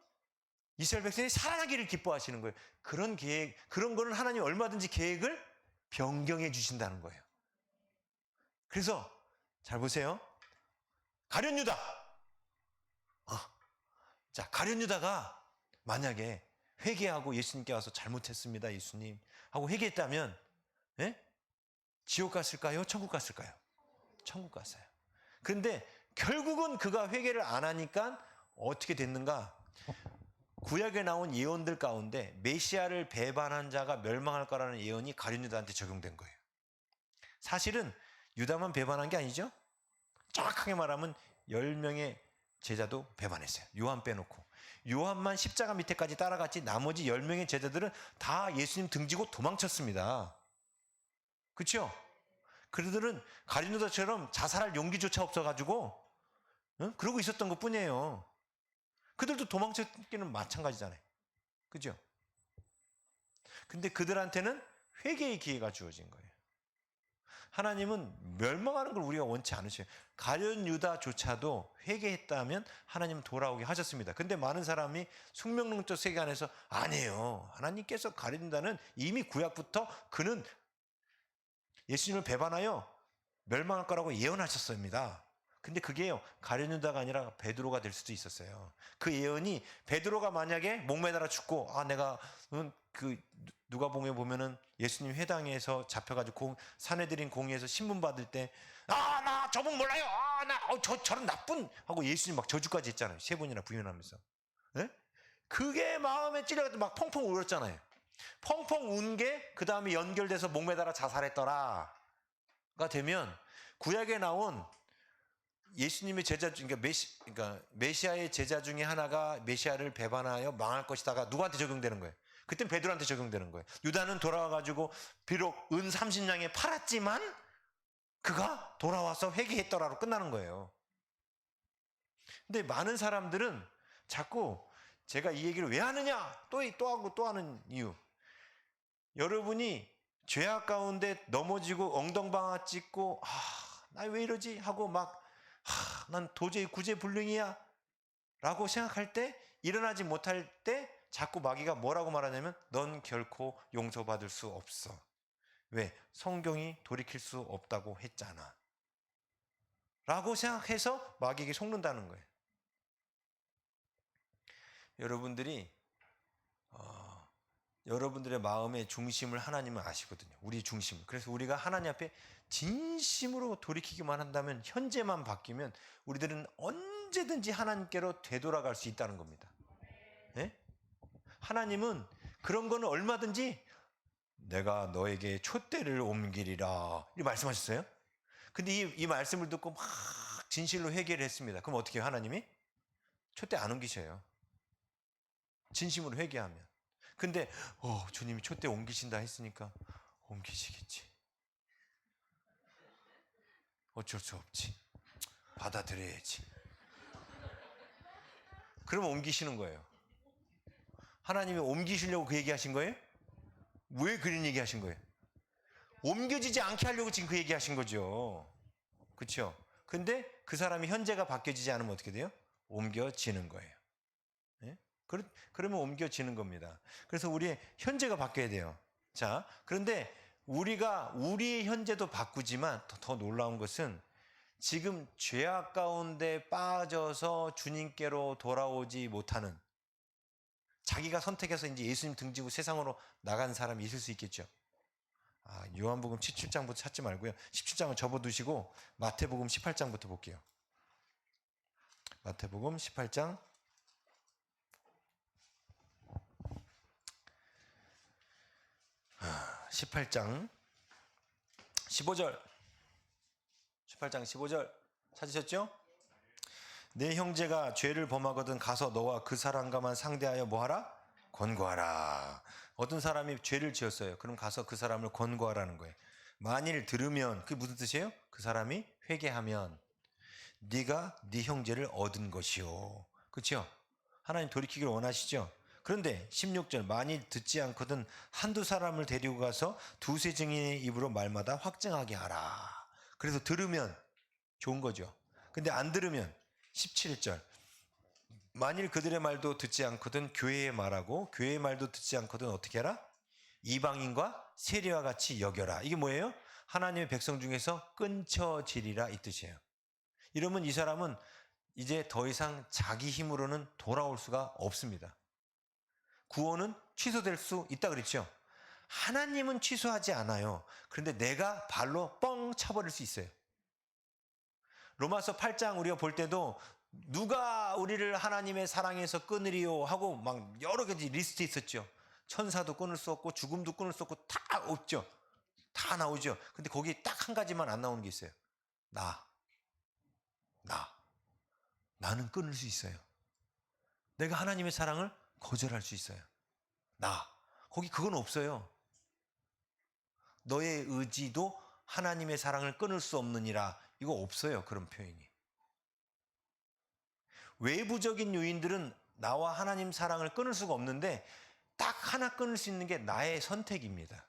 이스라엘 백성이 살아나기를 기뻐하시는 거예요. 그런 계획, 그런 거는 하나님이 얼마든지 계획을 변경해 주신다는 거예요. 그래서 잘 보세요. 가룟 유다. 자, 가룟 유다가 만약에 회개하고 예수님께 와서 잘못했습니다, 예수님 하고 회개했다면 지옥 갔을까요? 천국 갔을까요? 천국 갔어요. 그런데 결국은 그가 회개를 안 하니까 어떻게 됐는가? 구약에 나온 예언들 가운데 메시아를 배반한 자가 멸망할 거라는 예언이 가룟 유다한테 적용된 거예요. 사실은 유다만 배반한 게 아니죠. 정확하게 말하면 10명의 제자도 배반했어요. 요한 빼놓고. 요한만 십자가 밑에까지 따라갔지 나머지 10명의 제자들은 다 예수님 등지고 도망쳤습니다. 그렇죠? 그들은 가룟 유다처럼 자살할 용기조차 없어가지고 그러고 있었던 것뿐이에요. 그들도 도망쳤기는 마찬가지잖아요. 그죠? 근데 그들한테는 회개의 기회가 주어진 거예요. 하나님은 멸망하는 걸 우리가 원치 않으셔요. 가룟 유다조차도 회개했다면 하나님은 돌아오게 하셨습니다. 근데 많은 사람이 숙명론적 세계 안에서 아니에요. 하나님께서 가룟 유다는 이미 구약부터 그는 예수님을 배반하여 멸망할 거라고 예언하셨습니다. 근데 그게요, 가룟 유다가 아니라 베드로가 될 수도 있었어요. 그 예언이 베드로가 만약에 목매달아 죽고 내가 누가복음에 보면은 예수님 회당에서 잡혀가지고 사내들인 공의에서 신문 받을 때 나 저분 몰라요. 저런 나쁜 하고 예수님 막 저주까지 했잖아요. 3번이나 부인하면서. 그게 마음에 찔려가지고 막 펑펑 울었잖아요. 펑펑 운 게 그 다음에 연결돼서 목매달아 자살했더라가 되면 구약에 나온 예수님의 제자 중, 그러니까 메시아의 제자 중에 하나가 메시아를 배반하여 망할 것이다가 누구한테 적용되는 거예요? 그땐 베드로한테 적용되는 거예요. 유다는 돌아와가지고 비록 은 30냥에 팔았지만 그가 돌아와서 회개했더라로 끝나는 거예요. 근데 많은 사람들은 자꾸 제가 이 얘기를 왜 하느냐 또 하고 또 하는 이유. 여러분이 죄악 가운데 넘어지고 엉덩방아 찍고 나 왜 이러지 하고 막 난 도저히 구제불능이야 라고 생각할 때, 일어나지 못할 때 자꾸 마귀가 뭐라고 말하냐면 넌 결코 용서받을 수 없어. 왜? 성경이 돌이킬 수 없다고 했잖아 라고 생각해서 마귀에게 속는다는 거예요. 여러분들이 여러분들의 마음의 중심을 하나님은 아시거든요. 우리 중심. 그래서 우리가 하나님 앞에 진심으로 돌이키기만 한다면, 현재만 바뀌면 우리들은 언제든지 하나님께로 되돌아갈 수 있다는 겁니다. 네? 하나님은 그런 거는 얼마든지 내가 너에게 촛대를 옮기리라 이 말씀하셨어요. 근데 이 말씀을 듣고 막 진실로 회개를 했습니다. 그럼 어떻게 해요? 하나님이? 촛대 안 옮기셔요. 진심으로 회개하면. 근데 주님이 촛대 옮기신다 했으니까 옮기시겠지. 어쩔 수 없지. 받아들여야지. 그러면 옮기시는 거예요. 하나님이 옮기시려고 그 얘기하신 거예요? 왜 그런 얘기하신 거예요? 옮겨지지 않게 하려고 지금 그 얘기하신 거죠. 그렇죠? 근데 그 사람이 현재가 바뀌어지지 않으면 어떻게 돼요? 옮겨지는 거예요. 예? 그러면 옮겨지는 겁니다. 그래서 우리의 현재가 바뀌어야 돼요. 자, 그런데 우리가 우리의 현재도 바꾸지만 더 놀라운 것은 지금 죄악 가운데 빠져서 주님께로 돌아오지 못하는, 자기가 선택해서 이제 예수님 등지고 세상으로 나간 사람이 있을 수 있겠죠. 요한복음 17장부터 찾지 말고요. 17장을 접어두시고 마태복음 18장부터 볼게요. 마태복음 18장 18장 15절 18장 15절 찾으셨죠? 내 형제가 죄를 범하거든 가서 너와 그 사람과만 상대하여 뭐하라? 권고하라. 어떤 사람이 죄를 지었어요. 그럼 가서 그 사람을 권고하라는 거예요. 만일 들으면, 그게 무슨 뜻이에요? 그 사람이 회개하면 네가 네 형제를 얻은 것이요. 그렇죠? 하나님 돌이키기를 원하시죠? 그런데 16절 만일 듣지 않거든 한두 사람을 데리고 가서 두세 증인의 입으로 말마다 확증하게 하라. 그래서 들으면 좋은 거죠. 근데 안 들으면 17절 만일 그들의 말도 듣지 않거든 교회의 말하고 교회의 말도 듣지 않거든 어떻게 하라? 이방인과 세리와 같이 여겨라. 이게 뭐예요? 하나님의 백성 중에서 끊쳐지리라 이 뜻이에요. 이러면 이 사람은 이제 더 이상 자기 힘으로는 돌아올 수가 없습니다. 구원은 취소될 수 있다 그랬죠. 하나님은 취소하지 않아요. 그런데 내가 발로 뻥 차버릴 수 있어요. 로마서 8장 우리가 볼 때도 누가 우리를 하나님의 사랑에서 끊으리요 하고 막 여러 가지 리스트 있었죠. 천사도 끊을 수 없고 죽음도 끊을 수 없고 다 없죠. 다 나오죠. 근데 거기 딱 한 가지만 안 나오는 게 있어요. 나는 끊을 수 있어요. 내가 하나님의 사랑을 거절할 수 있어요. 거기 그건 없어요. 너의 의지도 하나님의 사랑을 끊을 수 없느니라. 이거 없어요. 그런 표현이. 외부적인 요인들은 나와 하나님 사랑을 끊을 수가 없는데 딱 하나 끊을 수 있는 게 나의 선택입니다.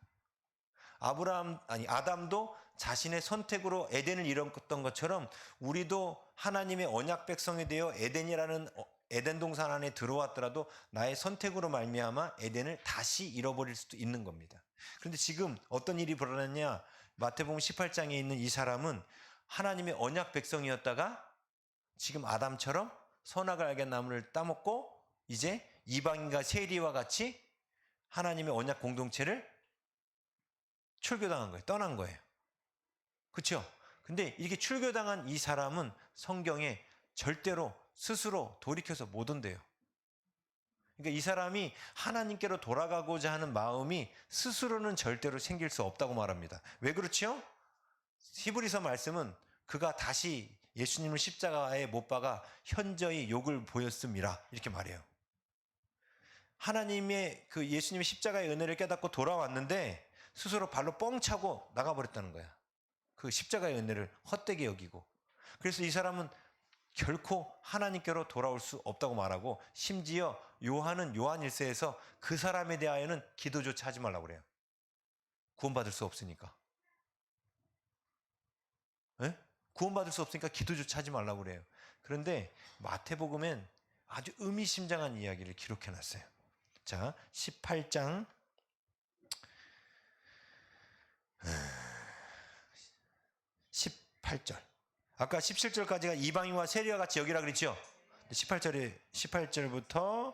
아담도 자신의 선택으로 에덴을 잃었던 것처럼 우리도 하나님의 언약 백성이 되어 에덴이라는 에덴 동산 안에 들어왔더라도 나의 선택으로 말미암아 에덴을 다시 잃어버릴 수도 있는 겁니다. 그런데 지금 어떤 일이 벌어졌냐? 마태복음 18장에 있는 이 사람은 하나님의 언약 백성이었다가 지금 아담처럼 선악을 알게 나무를 따먹고 이제 이방인과 세리와 같이 하나님의 언약 공동체를 출교당한 거예요. 떠난 거예요. 그렇죠? 근데 이렇게 출교당한 이 사람은 성경에 절대로 스스로 돌이켜서 못 온대요. 그러니까 이 사람이 하나님께로 돌아가고자 하는 마음이 스스로는 절대로 생길 수 없다고 말합니다. 왜 그렇죠? 히브리서 말씀은 그가 다시 예수님을 십자가에 못 박아 현저히 욕을 보였음이라 이렇게 말해요. 하나님의 그 예수님의 십자가의 은혜를 깨닫고 돌아왔는데 스스로 발로 뻥 차고 나가버렸다는 거야. 그 십자가의 은혜를 헛되게 여기고. 그래서 이 사람은 결코 하나님께로 돌아올 수 없다고 말하고, 심지어 요한은 요한 1세에서 그 사람에 대하여는 기도조차 하지 말라고 그래요. 구원받을 수 없으니까. 예? 구원받을 수 없으니까 기도조차 하지 말라고 그래요. 그런데 마태복음엔 아주 의미심장한 이야기를 기록해놨어요. 자, 18장 18절. 아까 17절까지가 이방인과 세리와 같이 여기라 그랬죠? 18절부터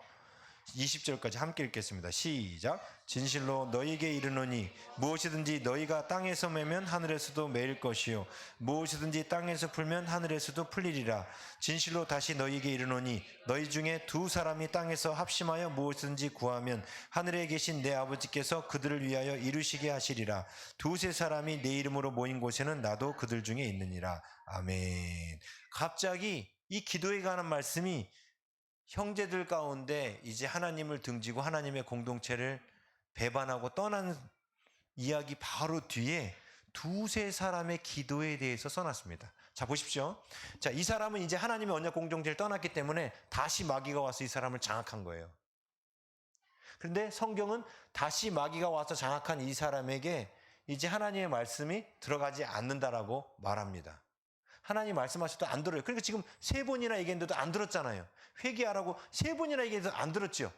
20절까지 함께 읽겠습니다. 시작. 진실로 너희에게 이르노니 무엇이든지 너희가 땅에서 매면 하늘에서도 매일 것이요 무엇이든지 땅에서 풀면 하늘에서도 풀리리라. 진실로 다시 너희에게 이르노니 너희 중에 두 사람이 땅에서 합심하여 무엇이든지 구하면 하늘에 계신 내 아버지께서 그들을 위하여 이루시게 하시리라. 두세 사람이 내 이름으로 모인 곳에는 나도 그들 중에 있느니라. 아멘. 갑자기 이 기도에 관한 말씀이 형제들 가운데 이제 하나님을 등지고 하나님의 공동체를 배반하고 떠난 이야기 바로 뒤에 두세 사람의 기도에 대해서 써놨습니다. 자, 보십시오. 자, 이 사람은 이제 하나님의 언약 공동체를 떠났기 때문에 다시 마귀가 와서 이 사람을 장악한 거예요. 그런데 성경은 다시 마귀가 와서 장악한 이 사람에게 이제 하나님의 말씀이 들어가지 않는다라고 말합니다. 하나님 말씀하셔도 안 들어요. 그러니까 지금 3번이나 얘기했는데도 안 들었잖아요. 회개하라고 3번이나 얘기해도 안 들었죠.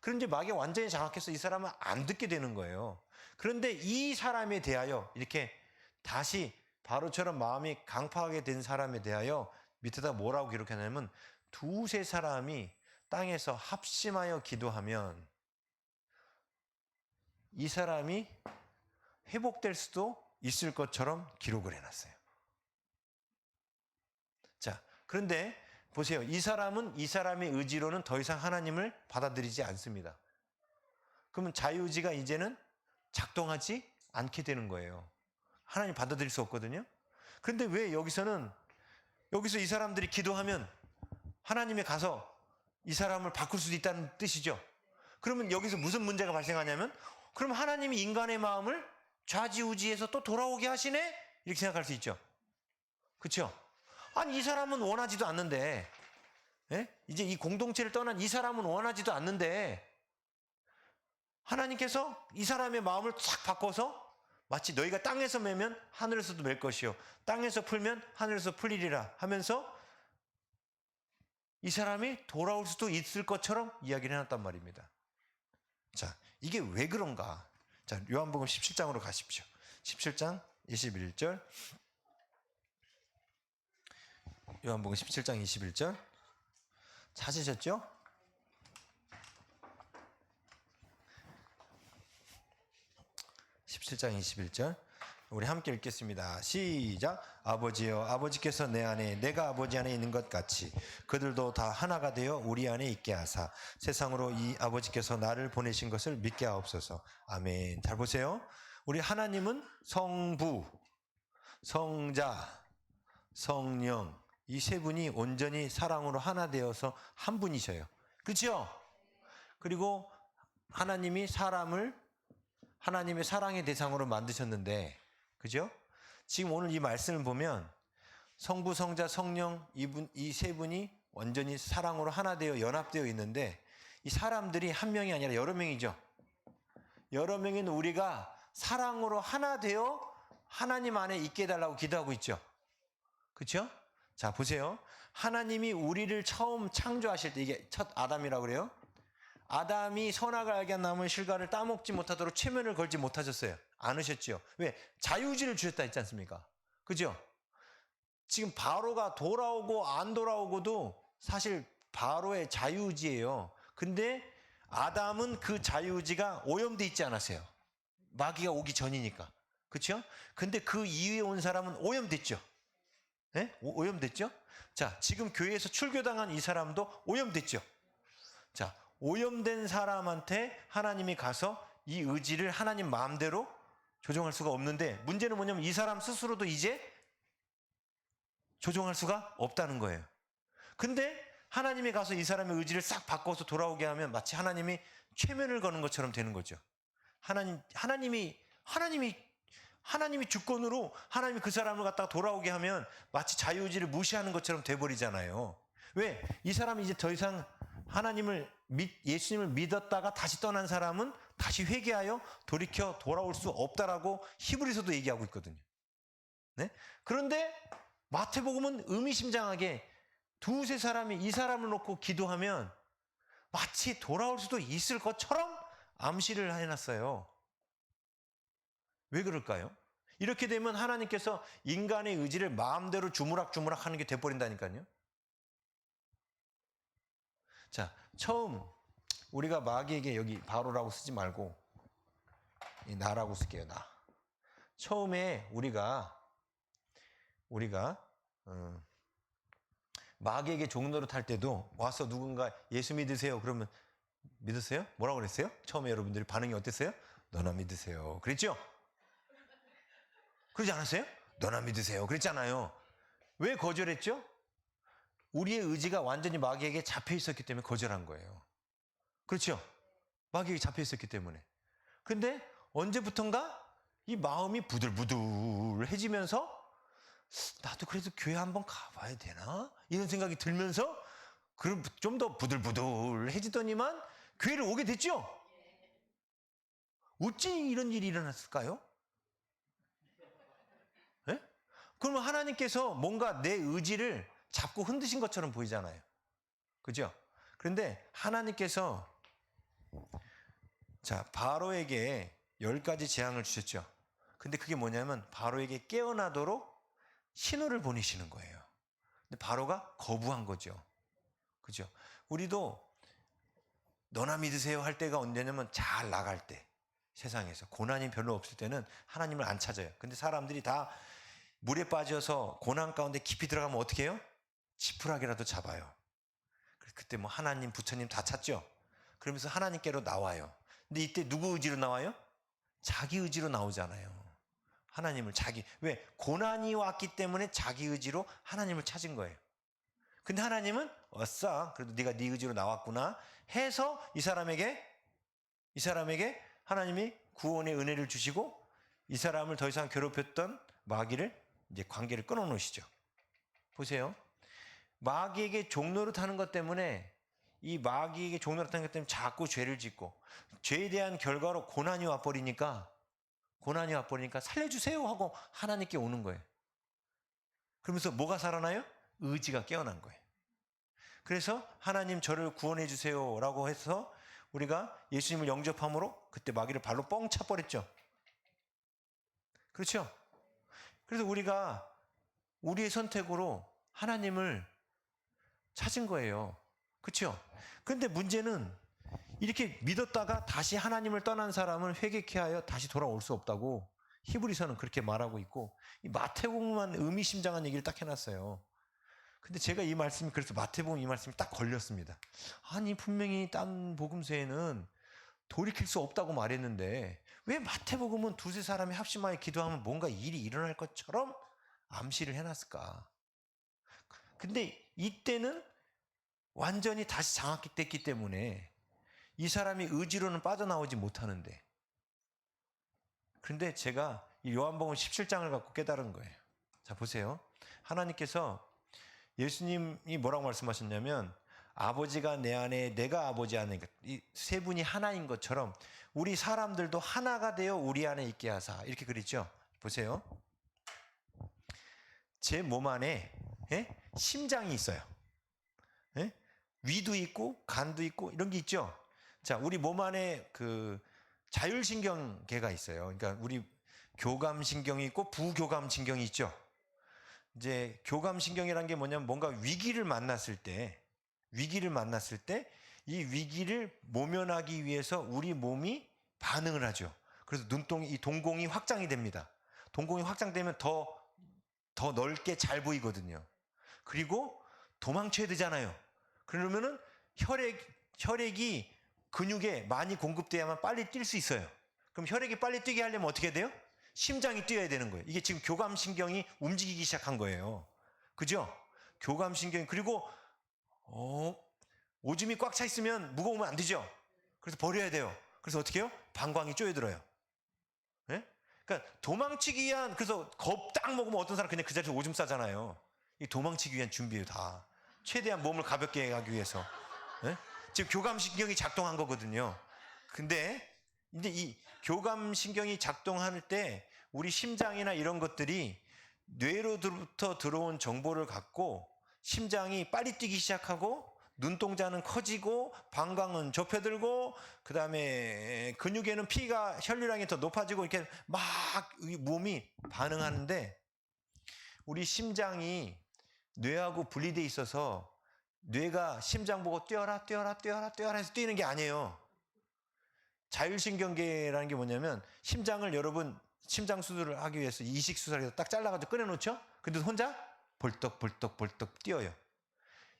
그런데 마귀가 완전히 장악해서 이 사람은 안 듣게 되는 거예요. 그런데 이 사람에 대하여 이렇게 다시 바로처럼 마음이 강팍하게 된 사람에 대하여 밑에다 뭐라고 기록했냐면 두세 사람이 땅에서 합심하여 기도하면 이 사람이 회복될 수도 있을 것처럼 기록을 해놨어요. 자, 그런데 보세요. 이 사람은 이 사람의 의지로는 더 이상 하나님을 받아들이지 않습니다. 그러면 자유의지가 이제는 작동하지 않게 되는 거예요. 하나님 받아들일 수 없거든요. 그런데 왜 여기서 이 사람들이 기도하면 하나님에 가서 이 사람을 바꿀 수도 있다는 뜻이죠. 그러면 여기서 무슨 문제가 발생하냐면 그럼 하나님이 인간의 마음을 좌지우지해서 또 돌아오게 하시네? 이렇게 생각할 수 있죠. 그렇죠? 아니 이 사람은 원하지도 않는데 이제 이 공동체를 떠난 이 사람은 원하지도 않는데 하나님께서 이 사람의 마음을 싹 바꿔서 마치 너희가 땅에서 매면 하늘에서도 맬 것이요 땅에서 풀면 하늘에서 풀리리라 하면서 이 사람이 돌아올 수도 있을 것처럼 이야기를 해놨단 말입니다. 자, 이게 왜 그런가? 자, 요한복음 17장으로 가십시오. 17장 21절. 요한복음 17장 21절 찾으셨죠? (17장 21절) 우리 함께 읽겠습니다. 시작. 아버지여 아버지께서 내 안에 내가 아버지 안에 있는 것 같이 그들도 다 하나가 되어 우리 안에 있게 하사 세상으로 이 아버지께서 나를 보내신 것을 믿게 하옵소서. 아멘. 잘 보세요. 우리 하나님은 성부, 성자, 성령 이 세 분이 온전히 사랑으로 하나 되어서 한 분이셔요. 그렇죠? 그리고 하나님이 사람을 하나님의 사랑의 대상으로 만드셨는데, 그죠? 지금 오늘 이 말씀을 보면 성부, 성자, 성령 이 세 분이 완전히 사랑으로 하나 되어 연합되어 있는데 이 사람들이 한 명이 아니라 여러 명이죠. 여러 명인 우리가 사랑으로 하나 되어 하나님 안에 있게 해달라고 기도하고 있죠. 그렇죠? 자, 보세요. 하나님이 우리를 처음 창조하실 때 이게 첫 아담이라고 그래요. 아담이 선악을 알게 한 나무의 실과를 따먹지 못하도록 최면을 걸지 못하셨어요. 않으셨죠. 왜? 자유의지를 주셨다 했지 않습니까? 그죠? 지금 바로가 돌아오고 안 돌아오고도 사실 바로의 자유의지예요. 근데 아담은 그 자유의지가 오염돼 있지 않았어요. 마귀가 오기 전이니까. 그렇죠? 근데 그 이후에 온 사람은 오염됐죠. 네? 오염됐죠? 자, 지금 교회에서 출교당한 이 사람도 오염됐죠. 자, 오염된 사람한테 하나님이 가서 이 의지를 하나님 마음대로 조종할 수가 없는데 문제는 뭐냐면 이 사람 스스로도 이제 조종할 수가 없다는 거예요. 근데 하나님이 가서 이 사람의 의지를 싹 바꿔서 돌아오게 하면 마치 하나님이 최면을 거는 것처럼 되는 거죠. 하나님이 주권으로 하나님이 그 사람을 갖다가 돌아오게 하면 마치 자유의지를 무시하는 것처럼 돼버리잖아요. 왜? 이 사람이 이제 더 이상 예수님을 믿었다가 다시 떠난 사람은 다시 회개하여 돌이켜 돌아올 수 없다라고 히브리서도 얘기하고 있거든요. 네? 그런데 마태복음은 의미심장하게 두세 사람이 이 사람을 놓고 기도하면 마치 돌아올 수도 있을 것처럼 암시를 해놨어요. 왜 그럴까요? 이렇게 되면 하나님께서 인간의 의지를 마음대로 주무락주무락 하는 게 돼버린다니까요. 자, 처음 우리가 마귀에게 여기 바로라고 쓰지 말고 나라고 쓸게요. 나. 처음에 우리가 마귀에게 종노릇 할 때도 와서 누군가 예수 믿으세요. 그러면 믿으세요? 뭐라고 그랬어요? 처음에 여러분들이 반응이 어땠어요? 너나 믿으세요. 그랬죠? 그러지 않았어요? 너나 믿으세요. 그랬잖아요. 왜 거절했죠? 우리의 의지가 완전히 마귀에게 잡혀 있었기 때문에 거절한 거예요. 그렇죠? 마귀에게 잡혀 있었기 때문에. 근데 언제부턴가 이 마음이 부들부들해지면서 나도 그래도 교회 한번 가봐야 되나? 이런 생각이 들면서 그럼 좀 더 부들부들해지더니만 교회를 오게 됐죠? 어찌 이런 일이 일어났을까요? 네? 그러면 하나님께서 뭔가 내 의지를 잡고 흔드신 것처럼 보이잖아요. 그죠? 그런데 하나님께서 자, 바로에게 10가지 재앙을 주셨죠. 근데 그게 뭐냐면 바로에게 깨어나도록 신호를 보내시는 거예요. 근데 바로가 거부한 거죠. 그죠? 우리도 너나 믿으세요 할 때가 언제냐면 잘 나갈 때, 세상에서 고난이 별로 없을 때는 하나님을 안 찾아요. 근데 사람들이 다 물에 빠져서 고난 가운데 깊이 들어가면 어떻게 해요? 지푸라기라도 잡아요. 그때 뭐 하나님, 부처님 다 찾죠. 그러면서 하나님께로 나와요. 근데 이때 누구 의지로 나와요? 자기 의지로 나오잖아요. 하나님을 왜? 고난이 왔기 때문에 자기 의지로 하나님을 찾은 거예요. 근데 하나님은 어싸 그래도 네가 네 의지로 나왔구나 해서 이 사람에게 하나님이 구원의 은혜를 주시고 이 사람을 더 이상 괴롭혔던 마귀를 이제 관계를 끊어 놓으시죠. 보세요. 마귀에게 종노릇하는 것 때문에 이 마귀에게 종노릇하는 것 때문에 자꾸 죄를 짓고 죄에 대한 결과로 고난이 와버리니까 살려주세요 하고 하나님께 오는 거예요. 그러면서 뭐가 살아나요? 의지가 깨어난 거예요. 그래서 하나님 저를 구원해 주세요 라고 해서 우리가 예수님을 영접함으로 그때 마귀를 발로 뻥 차버렸죠. 그렇죠? 그래서 우리가 우리의 선택으로 하나님을 찾은 거예요. 그렇죠? 그런데 문제는 이렇게 믿었다가 다시 하나님을 떠난 사람은 회개케 하여 다시 돌아올 수 없다고 히브리서는 그렇게 말하고 있고 이 마태복음만 의미심장한 얘기를 딱 해놨어요. 근데 제가 이 말씀이 그래서 마태복음 이 말씀이 딱 걸렸습니다. 아니 분명히 딴 복음서에는 돌이킬 수 없다고 말했는데 왜 마태복음은 두세 사람이 합심하여 기도하면 뭔가 일이 일어날 것처럼 암시를 해놨을까? 근데 이때는 완전히 다시 장악됐기 때문에 이 사람이 의지로는 빠져나오지 못하는데 그런데 제가 이 요한복음 17장을 갖고 깨달은 거예요. 자 보세요. 하나님께서 예수님이 뭐라고 말씀하셨냐면 아버지가 내 안에 내가 아버지 안에 이 세 분이 하나인 것처럼 우리 사람들도 하나가 되어 우리 안에 있게 하사 이렇게 그랬죠. 보세요. 제 몸 안에 심장이 있어요. 위도 있고 간도 있고 이런 게 있죠. 자, 우리 몸 안에 그 자율신경계가 있어요. 그러니까 우리 교감신경이 있고 부교감신경이 있죠. 이제 교감신경이라는 게 뭐냐면 뭔가 위기를 만났을 때 이 위기를 모면하기 위해서 우리 몸이 반응을 하죠. 그래서 눈동이, 이 동공이 확장이 됩니다. 동공이 확장되면 더 넓게 잘 보이거든요. 그리고 도망쳐야 되잖아요. 그러면은 혈액이 근육에 많이 공급돼야만 빨리 뛸 수 있어요. 그럼 혈액이 빨리 뛰게 하려면 어떻게 돼요? 심장이 뛰어야 되는 거예요. 이게 지금 교감신경이 움직이기 시작한 거예요. 그죠? 교감신경이 그리고 오줌이 꽉 차 있으면 무거우면 안 되죠. 그래서 버려야 돼요. 그래서 어떻게 해요? 방광이 쪼여들어요. 네? 그러니까 도망치기 위한 그래서 겁 딱 먹으면 어떤 사람 그냥 그 자리에서 오줌 싸잖아요. 이 도망치기 위한 준비예요 다. 최대한 몸을 가볍게 하기 위해서. 네? 지금 교감신경이 작동한 거거든요. 근데 이제 이 교감신경이 작동할 때 우리 심장이나 이런 것들이 뇌로부터 들어온 정보를 갖고 심장이 빨리 뛰기 시작하고 눈동자는 커지고 방광은 좁혀들고 그다음에 근육에는 피가 혈류량이 더 높아지고 이렇게 막 몸이 반응하는데 우리 심장이 뇌하고 분리돼 있어서 뇌가 심장 보고 뛰어라 해서 뛰는 게 아니에요. 자율신경계라는 게 뭐냐면 심장을 여러분 심장 수술을 하기 위해서 이식 수술해서 딱 잘라가지고 꺼내놓죠. 근데 혼자 벌떡 뛰어요.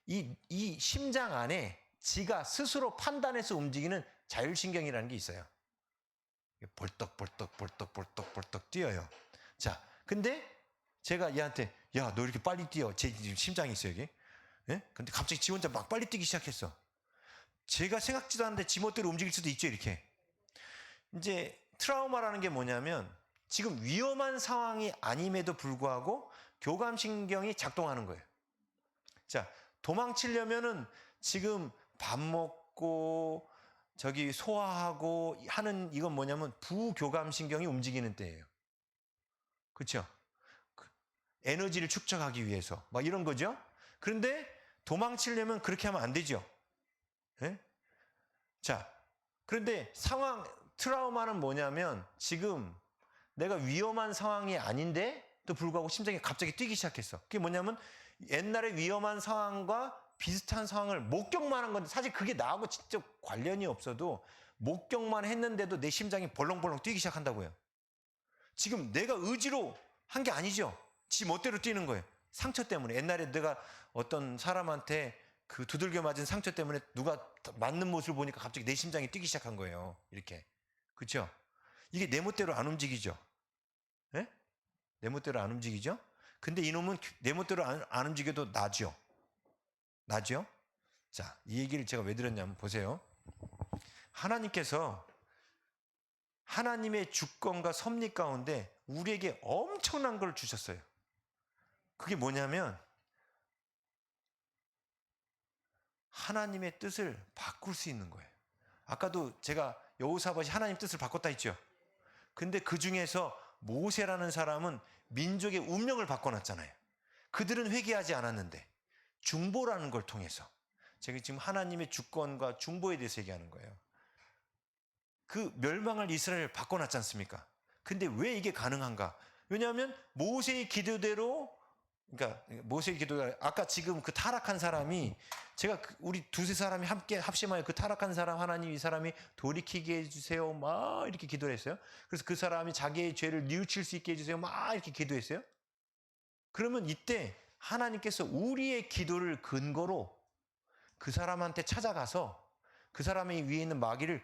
이 심장 안에 지가 스스로 판단해서 움직이는 자율신경이라는 게 있어요. 벌떡 뛰어요. 자, 근데 제가 얘한테 야, 너 이렇게 빨리 뛰어. 제 심장이 있어요, 여기. 예? 근데 갑자기 지 혼자 막 빨리 뛰기 시작했어. 제가 생각지도 않는데 지 멋대로 움직일 수도 있죠, 이렇게. 이제 트라우마라는 게 뭐냐면 지금 위험한 상황이 아님에도 불구하고 교감신경이 작동하는 거예요. 자, 도망치려면은 지금 밥 먹고 저기 소화하고 하는 이건 뭐냐면 부교감신경이 움직이는 때예요. 그렇죠? 에너지를 축적하기 위해서 막 이런 거죠. 그런데 도망치려면 그렇게 하면 안 되죠. 네? 자, 그런데 트라우마는 뭐냐면 지금 내가 위험한 상황이 아닌데도 불구하고 심장이 갑자기 뛰기 시작했어. 그게 뭐냐면 옛날에 위험한 상황과 비슷한 상황을 목격만 한 건데 사실 그게 나하고 직접 관련이 없어도 목격만 했는데도 내 심장이 벌렁벌렁 뛰기 시작한다고요. 지금 내가 의지로 한 게 아니죠. 지 멋대로 뛰는 거예요. 상처 때문에. 옛날에 내가 어떤 사람한테 그 두들겨 맞은 상처 때문에 누가 맞는 모습을 보니까 갑자기 내 심장이 뛰기 시작한 거예요. 이렇게. 그렇죠? 이게 내 멋대로 안 움직이죠. 네? 내 멋대로 안 움직이죠? 근데 이놈은 내 멋대로 안 움직여도 나죠. 나죠? 자, 이 얘기를 제가 왜 드렸냐면 보세요. 하나님께서 하나님의 주권과 섭리 가운데 우리에게 엄청난 걸 주셨어요. 그게 뭐냐면 하나님의 뜻을 바꿀 수 있는 거예요. 아까도 제가 여호사밧이 하나님 뜻을 바꿨다 했죠. 근데 그 중에서 모세라는 사람은 민족의 운명을 바꿔놨잖아요. 그들은 회개하지 않았는데 중보라는 걸 통해서 제가 지금 하나님의 주권과 중보에 대해서 얘기하는 거예요. 그 멸망할 이스라엘을 바꿔놨지 않습니까? 근데 왜 이게 가능한가? 왜냐하면 모세의 기도대로 그러니까 모세의 기도가 아까 지금 그 타락한 사람이 제가 우리 두세 사람이 함께 합심하여 그 타락한 사람 하나님 이 사람이 돌이키게 해주세요 막 이렇게 기도를 했어요. 그래서 그 사람이 자기의 죄를 뉘우칠 수 있게 해주세요 막 이렇게 기도했어요. 그러면 이때 하나님께서 우리의 기도를 근거로 그 사람한테 찾아가서 그 사람의 위에 있는 마귀를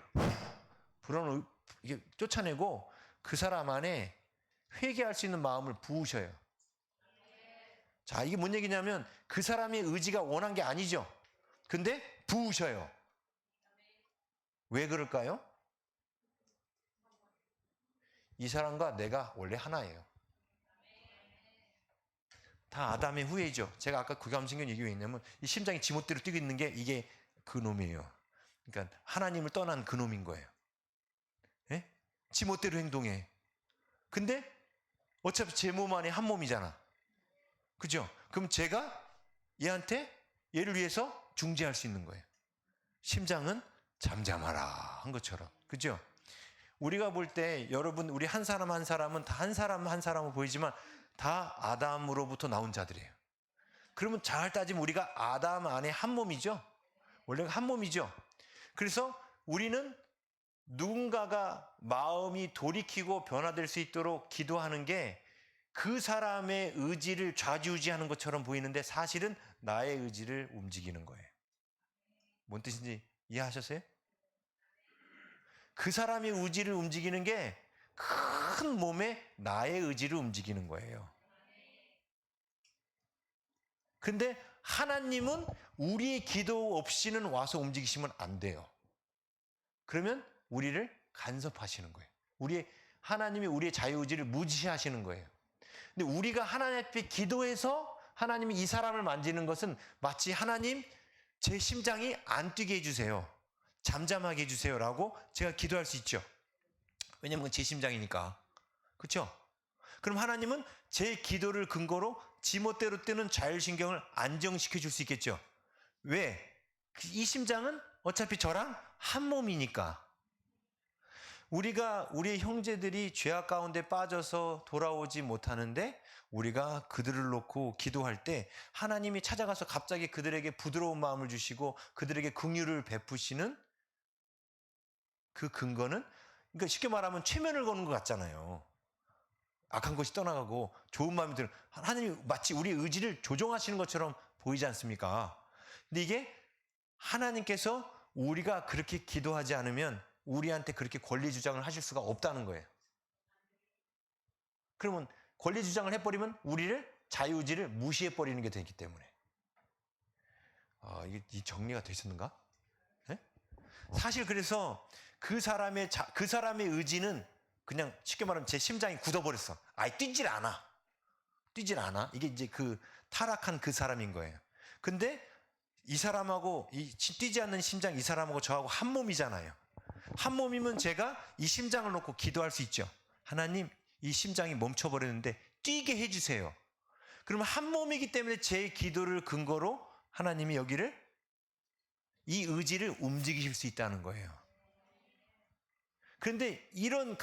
쫓아내고 그 사람 안에 회개할 수 있는 마음을 부으셔요. 자, 이게 뭔 얘기냐면 그 사람의 의지가 원한 게 아니죠. 근데 부으셔요. 왜 그럴까요? 이 사람과 내가 원래 하나예요. 다 아담의 후예죠. 제가 아까 교감신경 얘기 왜 했냐면 이 심장이 지멋대로 뛰고 있는 게 이게 그 놈이에요. 그러니까 하나님을 떠난 그 놈인 거예요. 예? 지멋대로 행동해. 근데 어차피 제 몸 안에 한 몸이잖아. 그죠? 그럼 제가 얘를 위해서 중재할 수 있는 거예요. 심장은 잠잠하라 한 것처럼. 그죠? 우리가 볼 때 여러분 우리 한 사람 한 사람은 다 한 사람 한 사람으로 보이지만 다 아담으로부터 나온 자들이에요. 그러면 잘 따지면 우리가 아담 안에 한 몸이죠. 원래 한 몸이죠. 그래서 우리는 누군가가 마음이 돌이키고 변화될 수 있도록 기도하는 게 그 사람의 의지를 좌지우지하는 것처럼 보이는데 사실은 나의 의지를 움직이는 거예요. 뭔 뜻인지 이해하셨어요? 그 사람의 의지를 움직이는 게 큰 몸에 나의 의지를 움직이는 거예요. 근데 하나님은 우리의 기도 없이는 와서 움직이시면 안 돼요. 그러면 우리를 간섭하시는 거예요. 하나님이 우리의 자유의지를 무시하시는 거예요. 근데 우리가 하나님 앞에 기도해서 하나님이 이 사람을 만지는 것은 마치 하나님 제 심장이 안 뛰게 해주세요. 잠잠하게 해주세요 라고 제가 기도할 수 있죠. 왜냐면 제 심장이니까. 그렇죠? 그럼 하나님은 제 기도를 근거로 지멋대로 뛰는 자율신경을 안정시켜 줄 수 있겠죠. 왜? 이 심장은 어차피 저랑 한 몸이니까. 우리의 형제들이 죄악 가운데 빠져서 돌아오지 못하는데 우리가 그들을 놓고 기도할 때 하나님이 찾아가서 갑자기 그들에게 부드러운 마음을 주시고 그들에게 긍휼을 베푸시는 그 근거는, 그러니까 쉽게 말하면 최면을 거는 것 같잖아요. 악한 것이 떠나가고 좋은 마음이 드는, 하나님이 마치 우리의 의지를 조종하시는 것처럼 보이지 않습니까? 근데 이게 하나님께서 우리가 그렇게 기도하지 않으면 우리한테 그렇게 권리 주장을 하실 수가 없다는 거예요. 그러면 권리 주장을 해버리면 우리를 자유의지를 무시해버리는 게 되기 때문에. 이게 정리가 되셨는가? 네? 사실 그래서 그 사람의 의지는 그냥 쉽게 말하면 제 심장이 굳어버렸어. 뛰질 않아. 뛰질 않아. 이게 이제 그 타락한 그 사람인 거예요. 근데 이 사람하고 뛰지 않는 심장, 이 사람하고 저하고 한 몸이잖아요. 한 몸이면 제가 이 심장을 놓고 기도할 수 있죠. 하나님, 이 심장이 멈춰버렸는데 뛰게 해주세요. 그러면 한 몸이기 때문에 제 기도를 근거로 하나님이 이 의지를 움직이실 수 있다는 거예요. 그런데 이런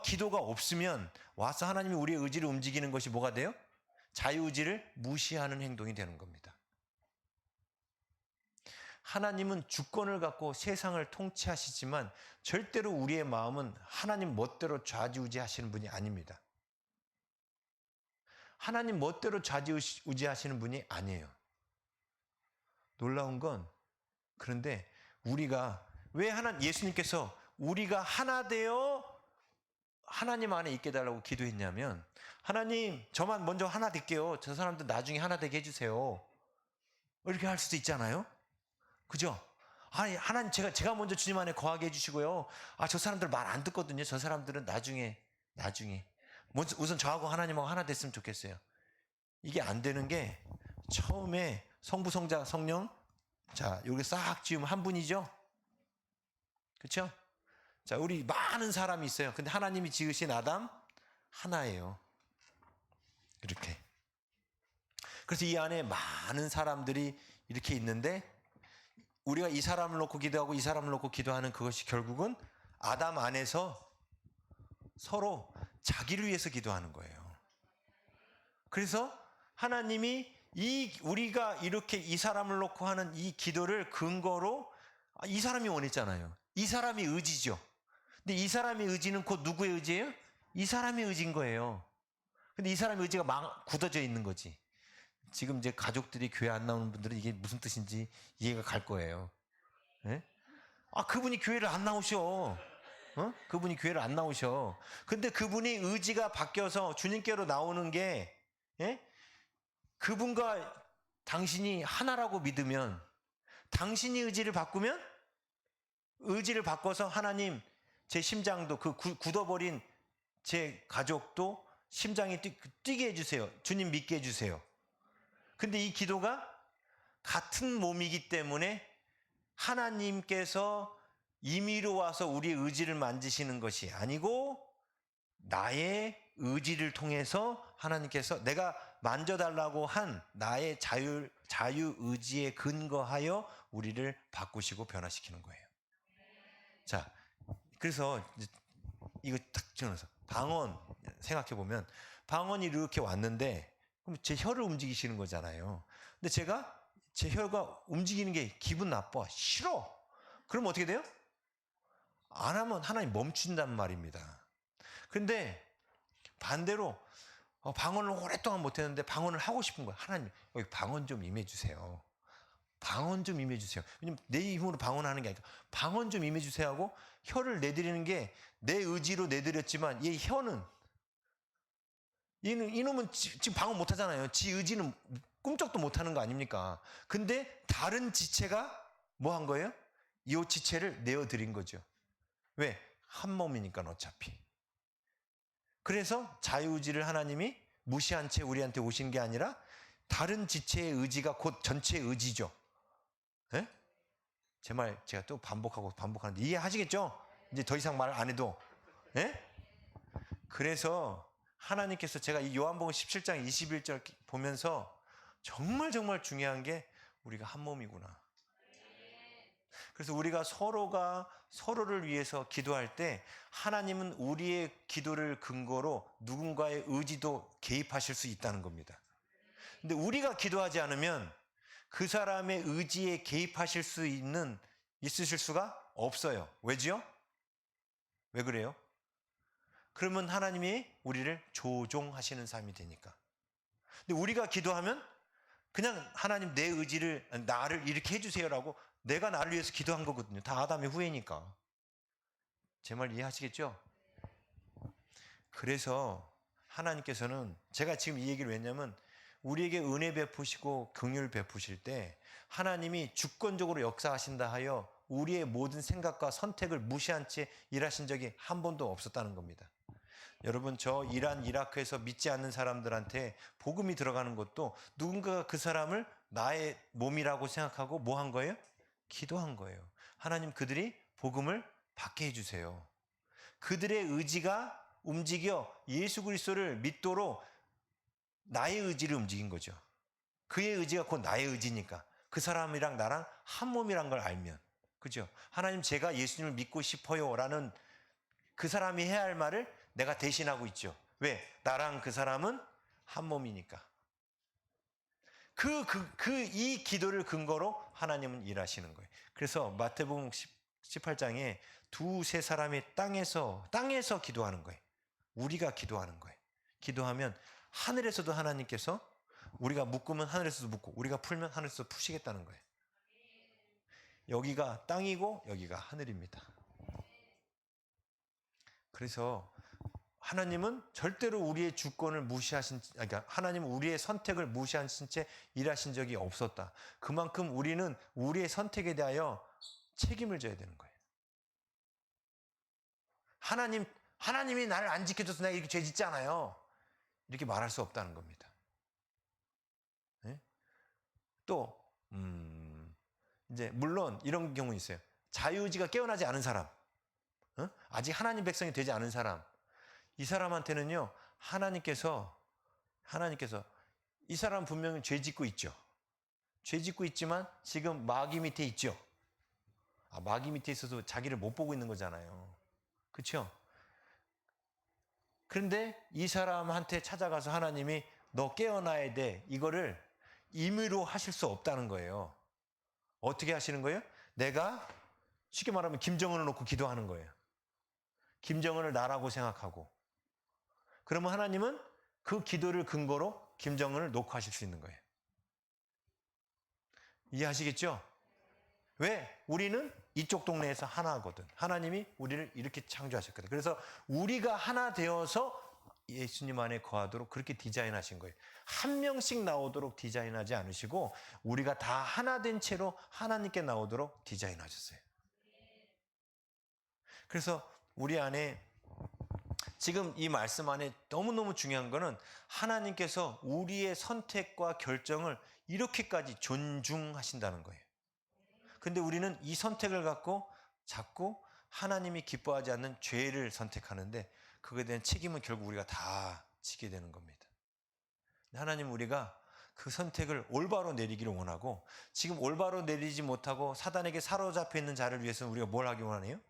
기도가 없으면 와서 하나님이 우리의 의지를 움직이는 것이 뭐가 돼요? 자유의지를 무시하는 행동이 되는 겁니다. 하나님은 주권을 갖고 세상을 통치하시지만 절대로 우리의 마음은 하나님 멋대로 좌지우지하시는 분이 아닙니다. 하나님 멋대로 좌지우지하시는 분이 아니에요. 놀라운 건, 그런데 우리가 왜 예수님께서 우리가 하나 되어 하나님 안에 있게 달라고 기도했냐면, 하나님 저만 먼저 하나 될게요. 저 사람들 나중에 하나 되게 해주세요. 이렇게 할 수도 있잖아요. 그죠? 하나님 제가 먼저 주님 안에 거하게 해주시고요. 저 사람들 말 안 듣거든요. 저 사람들은 나중에 우선 저하고 하나님하고 하나 됐으면 좋겠어요. 이게 안 되는 게, 처음에 성부, 성자, 성령, 자 여기 싹 지으면 한 분이죠. 그렇죠? 자, 우리 많은 사람이 있어요. 근데 하나님이 지으신 아담 하나예요. 이렇게. 그래서 이 안에 많은 사람들이 이렇게 있는데, 우리가 이 사람을 놓고 기도하고 이 사람을 놓고 기도하는 그것이 결국은 아담 안에서 서로 자기를 위해서 기도하는 거예요. 그래서 하나님이 우리가 이렇게 이 사람을 놓고 하는 이 기도를 근거로, 이 사람이 원했잖아요. 이 사람이 의지죠. 근데 이 사람의 의지는 곧 누구의 의지예요? 이 사람의 의지인 거예요. 근데 이 사람의 의지가 굳어져 있는 거지. 지금 이제 가족들이 교회 안 나오는 분들은 이게 무슨 뜻인지 이해가 갈 거예요. 네? 그분이 교회를 안 나오셔. 그분이 교회를 안 나오셔. 근데 그분이 의지가 바뀌어서 주님께로 나오는 게, 그분과 당신이 하나라고 믿으면, 당신이 의지를 바꿔서 하나님, 제 심장도 굳어버린 제 가족도 심장이 뛰게 해주세요. 주님 믿게 해주세요. 근데 이 기도가 같은 몸이기 때문에 하나님께서 임의로 와서 우리의 의지를 만지시는 것이 아니고, 나의 의지를 통해서 하나님께서 내가 만져달라고 한 나의 자유의지에 근거하여 우리를 바꾸시고 변화시키는 거예요. 자, 그래서 이거 딱 지어서 방언 생각해보면, 방언이 이렇게 왔는데 그럼 제 혀를 움직이시는 거잖아요. 근데 제 혀가 움직이는 게 기분 나빠, 싫어. 그럼 어떻게 돼요? 안 하면 하나님 멈춘단 말입니다. 근데 반대로 방언을 오랫동안 못했는데 방언을 하고 싶은 거야. 하나님 여기 방언 좀 임해주세요. 방언 좀 임해주세요. 왜냐면 내 힘으로 방언하는 게 아니라 방언 좀 임해주세요 하고 혀를 내드리는 게 내 의지로 내드렸지만, 얘 혀는, 이놈은 지금 방언 못하잖아요. 지 의지는 꿈쩍도 못하는 거 아닙니까? 근데 다른 지체가 뭐 한 거예요? 이 지체를 내어드린 거죠. 왜? 한 몸이니까 어차피. 그래서 자유의지를 하나님이 무시한 채 우리한테 오신 게 아니라 다른 지체의 의지가 곧 전체의 의지죠. 네? 제 말 제가 또 반복하는데 이해하시겠죠? 이제 더 이상 말 안 해도. 예? 그래서 하나님께서 제가 이 요한복음 17장 21절 보면서 정말 정말 중요한 게 우리가 한 몸이구나. 그래서 우리가 서로가 서로를 위해서 기도할 때 하나님은 우리의 기도를 근거로 누군가의 의지도 개입하실 수 있다는 겁니다. 근데 우리가 기도하지 않으면 그 사람의 의지에 개입하실 수 있으실 수가 없어요. 왜지요? 왜 그래요? 그러면 하나님이 우리를 조종하시는 삶이 되니까. 근데 우리가 기도하면 그냥 하나님 내 의지를 나를 이렇게 해주세요라고 내가 나를 위해서 기도한 거거든요. 다 아담의 후예니까. 제 말 이해하시겠죠? 그래서 하나님께서는 제가 지금 이 얘기를 왜냐면 우리에게 은혜 베푸시고 긍휼 베푸실 때 하나님이 주권적으로 역사하신다 하여 우리의 모든 생각과 선택을 무시한 채 일하신 적이 한 번도 없었다는 겁니다. 여러분, 저 이라크에서 믿지 않는 사람들한테 복음이 들어가는 것도 누군가가 그 사람을 나의 몸이라고 생각하고 뭐 한 거예요? 기도한 거예요. 하나님, 그들이 복음을 받게 해주세요. 그들의 의지가 움직여 예수 그리스도를 믿도록 나의 의지를 움직인 거죠. 그의 의지가 곧 나의 의지니까 그 사람이랑 나랑 한 몸이란 걸 알면, 그죠? 하나님, 제가 예수님을 믿고 싶어요라는 그 사람이 해야 할 말을 내가 대신하고 있죠. 왜? 나랑 그 사람은 한 몸이니까. 이 기도를 근거로 하나님은 일하시는 거예요. 그래서 마태복음 18장에 두세 사람이 땅에서 기도하는 거예요. 우리가 기도하는 거예요. 기도하면 하늘에서도 하나님께서 우리가 묶으면 하늘에서도 묶고 우리가 풀면 하늘에서도 푸시겠다는 거예요. 여기가 땅이고 여기가 하늘입니다. 그래서 하나님은 절대로 우리의 주권을 그러니까 하나님은 우리의 선택을 무시하신 채 일하신 적이 없었다. 그만큼 우리는 우리의 선택에 대하여 책임을 져야 되는 거예요. 하나님이 나를 안 지켜줘서 내가 이렇게 죄 짓지 않아요. 이렇게 말할 수 없다는 겁니다. 네? 또, 이제, 물론 이런 경우 있어요. 자유의지가 깨어나지 않은 사람, 아직 하나님 백성이 되지 않은 사람, 이 사람한테는요, 하나님께서 이 사람 분명히 죄 짓고 있죠. 죄 짓고 있지만 지금 마귀 밑에 있죠. 마귀 밑에 있어서 자기를 못 보고 있는 거잖아요. 그렇죠? 그런데 이 사람한테 찾아가서 하나님이 너 깨어나야 돼. 이거를 임의로 하실 수 없다는 거예요. 어떻게 하시는 거예요? 내가 쉽게 말하면 김정은을 놓고 기도하는 거예요. 김정은을 나라고 생각하고. 그러면 하나님은 그 기도를 근거로 김정은을 놓고 하실 수 있는 거예요. 이해하시겠죠? 왜? 우리는 이쪽 동네에서 하나거든. 하나님이 우리를 이렇게 창조하셨거든. 그래서 우리가 하나 되어서 예수님 안에 거하도록 그렇게 디자인하신 거예요. 한 명씩 나오도록 디자인하지 않으시고 우리가 다 하나 된 채로 하나님께 나오도록 디자인하셨어요. 그래서 우리 안에 지금 이 말씀 안에 너무너무 중요한 거는 하나님께서 우리의 선택과 결정을 이렇게까지 존중하신다는 거예요. 근데 우리는 이 선택을 갖고 자꾸 하나님이 기뻐하지 않는 죄를 선택하는데 그거에 대한 책임은 결국 우리가 다 지게 되는 겁니다. 하나님은 우리가 그 선택을 올바로 내리기를 원하고 지금 올바로 내리지 못하고 사단에게 사로잡혀 있는 자를 위해서는 우리가 뭘 하기 원하네요?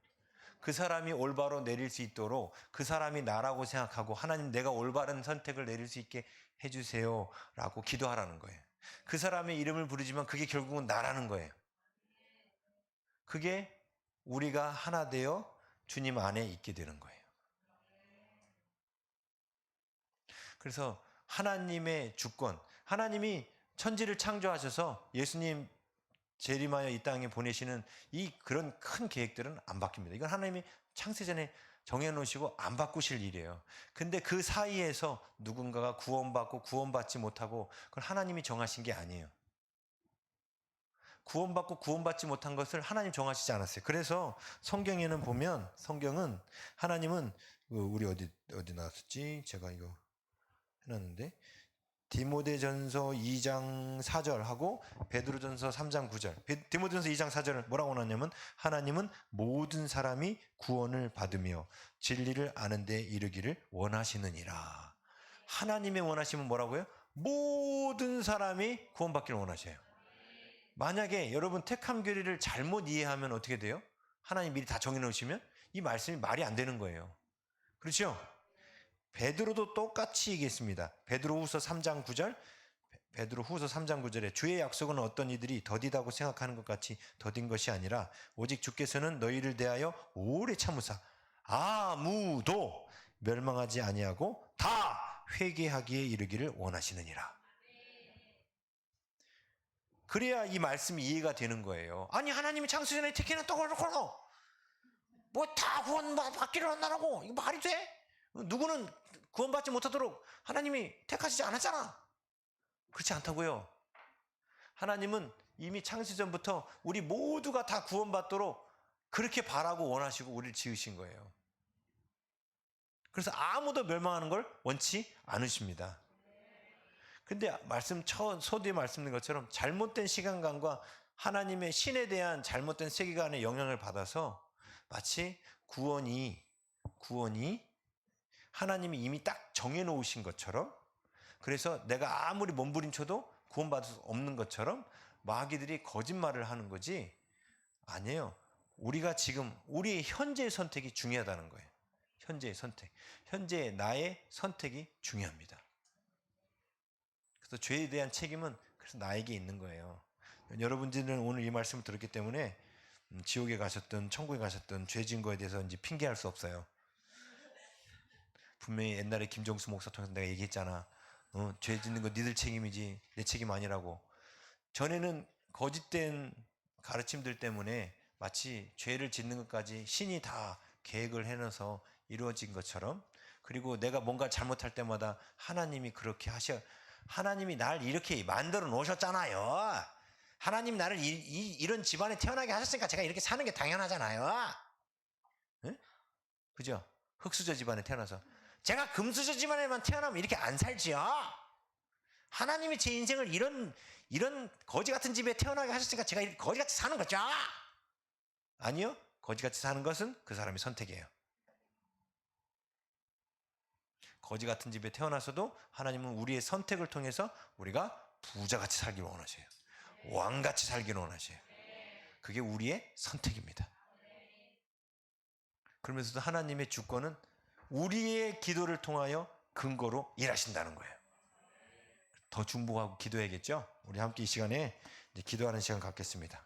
그 사람이 올바로 내릴 수 있도록 그 사람이 나라고 생각하고 하나님 내가 올바른 선택을 내릴 수 있게 해주세요 라고 기도하라는 거예요. 그 사람의 이름을 부르지만 그게 결국은 나라는 거예요. 그게 우리가 하나 되어 주님 안에 있게 되는 거예요. 그래서 하나님의 주권, 하나님이 천지를 창조하셔서 예수님 재림하여 이 땅에 보내시는 그런 큰 계획들은 안 바뀝니다. 이건 하나님이 창세전에 정해놓으시고 안 바꾸실 일이에요. 근데 그 사이에서 누군가가 구원받고 구원받지 못하고 그건 하나님이 정하신 게 아니에요. 구원받고 구원받지 못한 것을 하나님 정하시지 않았어요. 그래서 성경에는 보면 성경은 하나님은 우리 어디 나왔었지? 제가 이거 해놨는데 디모데전서 2장 4절하고 베드로전서 3장 9절. 디모데전서 2장 4절을 뭐라고 나냐면 하나님은 모든 사람이 구원을 받으며 진리를 아는 데 이르기를 원하시느니라. 하나님의 원하심은 뭐라고요? 모든 사람이 구원받기를 원하셔요. 만약에 여러분 택함 교리를 잘못 이해하면 어떻게 돼요? 하나님 미리 다 정해놓으시면 이 말씀이 말이 안 되는 거예요. 그렇죠? 베드로도 똑같이 얘기했습니다. 베드로후서 3장 9절, 베드로후서 3장 9절에 주의 약속은 어떤 이들이 더디다고 생각하는 것 같이 더딘 것이 아니라 오직 주께서는 너희를 대하여 오래 참으사 아무도 멸망하지 아니하고 다 회개하기에 이르기를 원하시느니라. 그래야 이 말씀이 이해가 되는 거예요. 아니 하나님이 창세전에 택해놨다고 그러고 뭐 다 구원받기를 원하라고 이거 말이 돼? 누구는 구원받지 못하도록 하나님이 택하시지 않았잖아. 그렇지 않다고요. 하나님은 이미 창세전부터 우리 모두가 다 구원받도록 그렇게 바라고 원하시고 우리를 지으신 거예요. 그래서 아무도 멸망하는 걸 원치 않으십니다. 근데 서두에 말씀드린 것처럼 잘못된 시간관과 하나님의 신에 대한 잘못된 세계관의 영향을 받아서 마치 구원이 하나님이 이미 딱 정해놓으신 것처럼, 그래서 내가 아무리 몸부림쳐도 구원받을 수 없는 것처럼 마귀들이 거짓말을 하는 거지. 아니에요. 우리가 지금 우리의 현재의 선택이 중요하다는 거예요. 현재의 선택. 현재의 나의 선택이 중요합니다. 그래서 죄에 대한 책임은 그래서 나에게 있는 거예요. 여러분들은 오늘 이 말씀을 들었기 때문에 지옥에 가셨든 천국에 가셨든 죄 지은 거에 대해서 이제 핑계할 수 없어요. 분명히 옛날에 김정수 목사 통해서 내가 얘기했잖아. 죄 짓는 거 니들 책임이지 내 책임 아니라고. 전에는 거짓된 가르침들 때문에 마치 죄를 짓는 것까지 신이 다 계획을 해놔서 이루어진 것처럼, 그리고 내가 뭔가 잘못할 때마다 하나님이 그렇게 하나님이 날 이렇게 만들어 놓으셨잖아요. 하나님 나를 이런 집안에 태어나게 하셨으니까 제가 이렇게 사는 게 당연하잖아요. 응? 그죠? 흙수저 집안에 태어나서 제가 금수저 집안에만 태어나면 이렇게 안 살지요. 하나님이 제 인생을 이런 거지 같은 집에 태어나게 하셨으니까 제가 이렇게 거지같이 사는 거죠. 아니요. 거지같이 사는 것은 그 사람의 선택이에요. 거지 같은 집에 태어나서도 하나님은 우리의 선택을 통해서 우리가 부자같이 살기를 원하셔요. 왕같이 살기를 원하셔요. 그게 우리의 선택입니다. 그러면서도 하나님의 주권은 우리의 기도를 통하여 근거로 일하신다는 거예요. 더 중보하고 기도해야겠죠? 우리 함께 이 시간에 이제 기도하는 시간 갖겠습니다.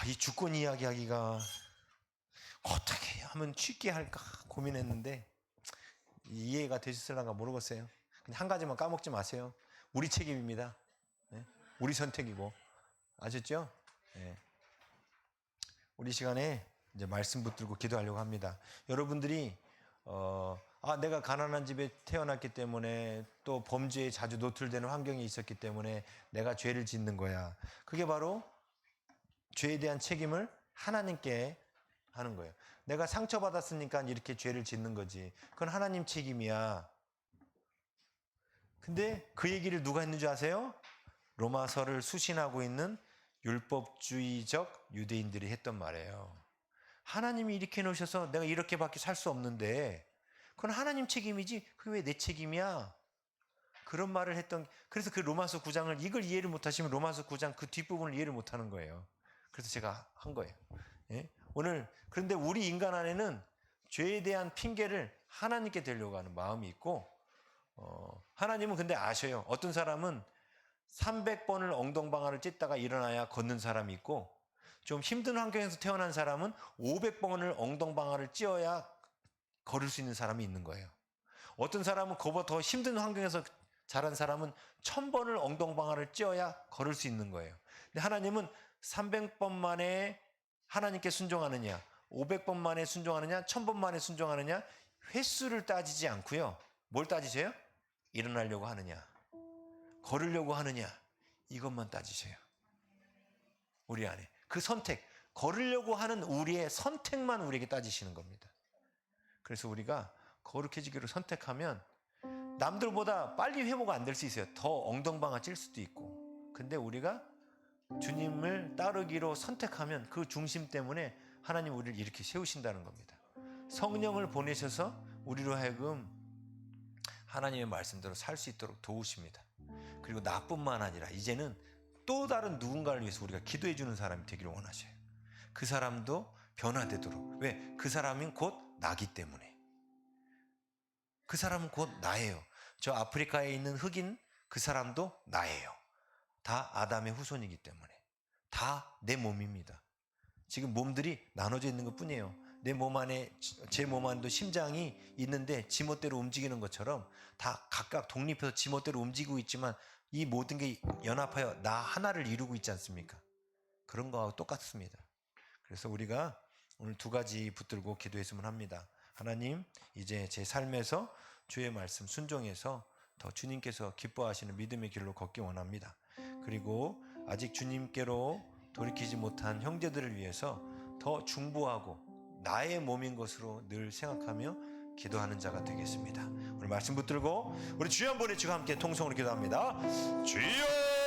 이 주권 이야기하기가 어떻게 하면 쉽게 할까 고민했는데 이해가 되셨을런가 모르겠어요. 그냥 한 가지만 까먹지 마세요. 우리 책임입니다. 네? 우리 선택이고. 아셨죠? 네. 우리 시간에 이제 말씀 붙들고 기도하려고 합니다. 여러분들이 내가 가난한 집에 태어났기 때문에 또 범죄에 자주 노출되는 환경이 있었기 때문에 내가 죄를 짓는 거야. 그게 바로 죄에 대한 책임을 하나님께 하는 거예요. 내가 상처받았으니까 이렇게 죄를 짓는 거지. 그건 하나님 책임이야. 근데 그 얘기를 누가 했는 줄 아세요? 로마서를 수신하고 있는 율법주의적 유대인들이 했던 말이에요. 하나님이 이렇게 해놓으셔서 내가 이렇게밖에 살 수 없는데 그건 하나님 책임이지 그게 왜 내 책임이야? 그런 말을 했던. 그래서 그 로마서 9장을 이걸 이해를 못하시면 로마서 9장 그 뒷부분을 이해를 못하는 거예요. 그래서 제가 한 거예요. 예? 오늘 그런데 우리 인간 안에는 죄에 대한 핑계를 하나님께 대려고 하는 마음이 있고 하나님은 근데 아셔요. 어떤 사람은 300번을 엉덩방아를 찢다가 일어나야 걷는 사람이 있고 좀 힘든 환경에서 태어난 사람은 500번을 엉덩방아를 찧어야 걸을 수 있는 사람이 있는 거예요. 어떤 사람은 그보다 더 힘든 환경에서 자란 사람은 1000번을 엉덩방아를 찧어야 걸을 수 있는 거예요. 근데 하나님은 300번 만에 하나님께 순종하느냐, 500번 만에 순종하느냐, 1000번 만에 순종하느냐, 횟수를 따지지 않고요. 뭘 따지세요? 일어나려고 하느냐, 걸으려고 하느냐, 이것만 따지세요. 우리 안에 그 선택, 걸으려고 하는 우리의 선택만 우리에게 따지시는 겁니다. 그래서 우리가 거룩해지기로 선택하면 남들보다 빨리 회복 안 될 수 있어요. 더 엉덩방아 찔 수도 있고. 근데 우리가 주님을 따르기로 선택하면 그 중심 때문에 하나님 우리를 이렇게 세우신다는 겁니다. 성령을 보내셔서 우리로 하여금 하나님의 말씀대로 살 수 있도록 도우십니다. 그리고 나뿐만 아니라 이제는 또 다른 누군가를 위해서 우리가 기도해 주는 사람이 되기를 원하셔요. 그 사람도 변화되도록. 왜? 그 사람은 곧 나기 때문에. 그 사람은 곧 나예요. 저 아프리카에 있는 흑인 그 사람도 나예요. 다 아담의 후손이기 때문에. 다 내 몸입니다. 지금 몸들이 나눠져 있는 것 뿐이에요. 내 몸 안에, 제 몸 안에도 심장이 있는데 지멋대로 움직이는 것처럼 다 각각 독립해서 지멋대로 움직이고 있지만 이 모든 게 연합하여 나 하나를 이루고 있지 않습니까? 그런 거하고 똑같습니다. 그래서 우리가 오늘 두 가지 붙들고 기도했으면 합니다. 하나님, 이제 제 삶에서 주의 말씀 순종해서 더 주님께서 기뻐하시는 믿음의 길로 걷기 원합니다. 그리고 아직 주님께로 돌이키지 못한 형제들을 위해서 더 중보하고 나의 몸인 것으로 늘 생각하며 기도하는 자가 되겠습니다. 오늘 말씀 붙들고 우리 주여 한번 외치고 함께 통성으로 기도합니다. 주여!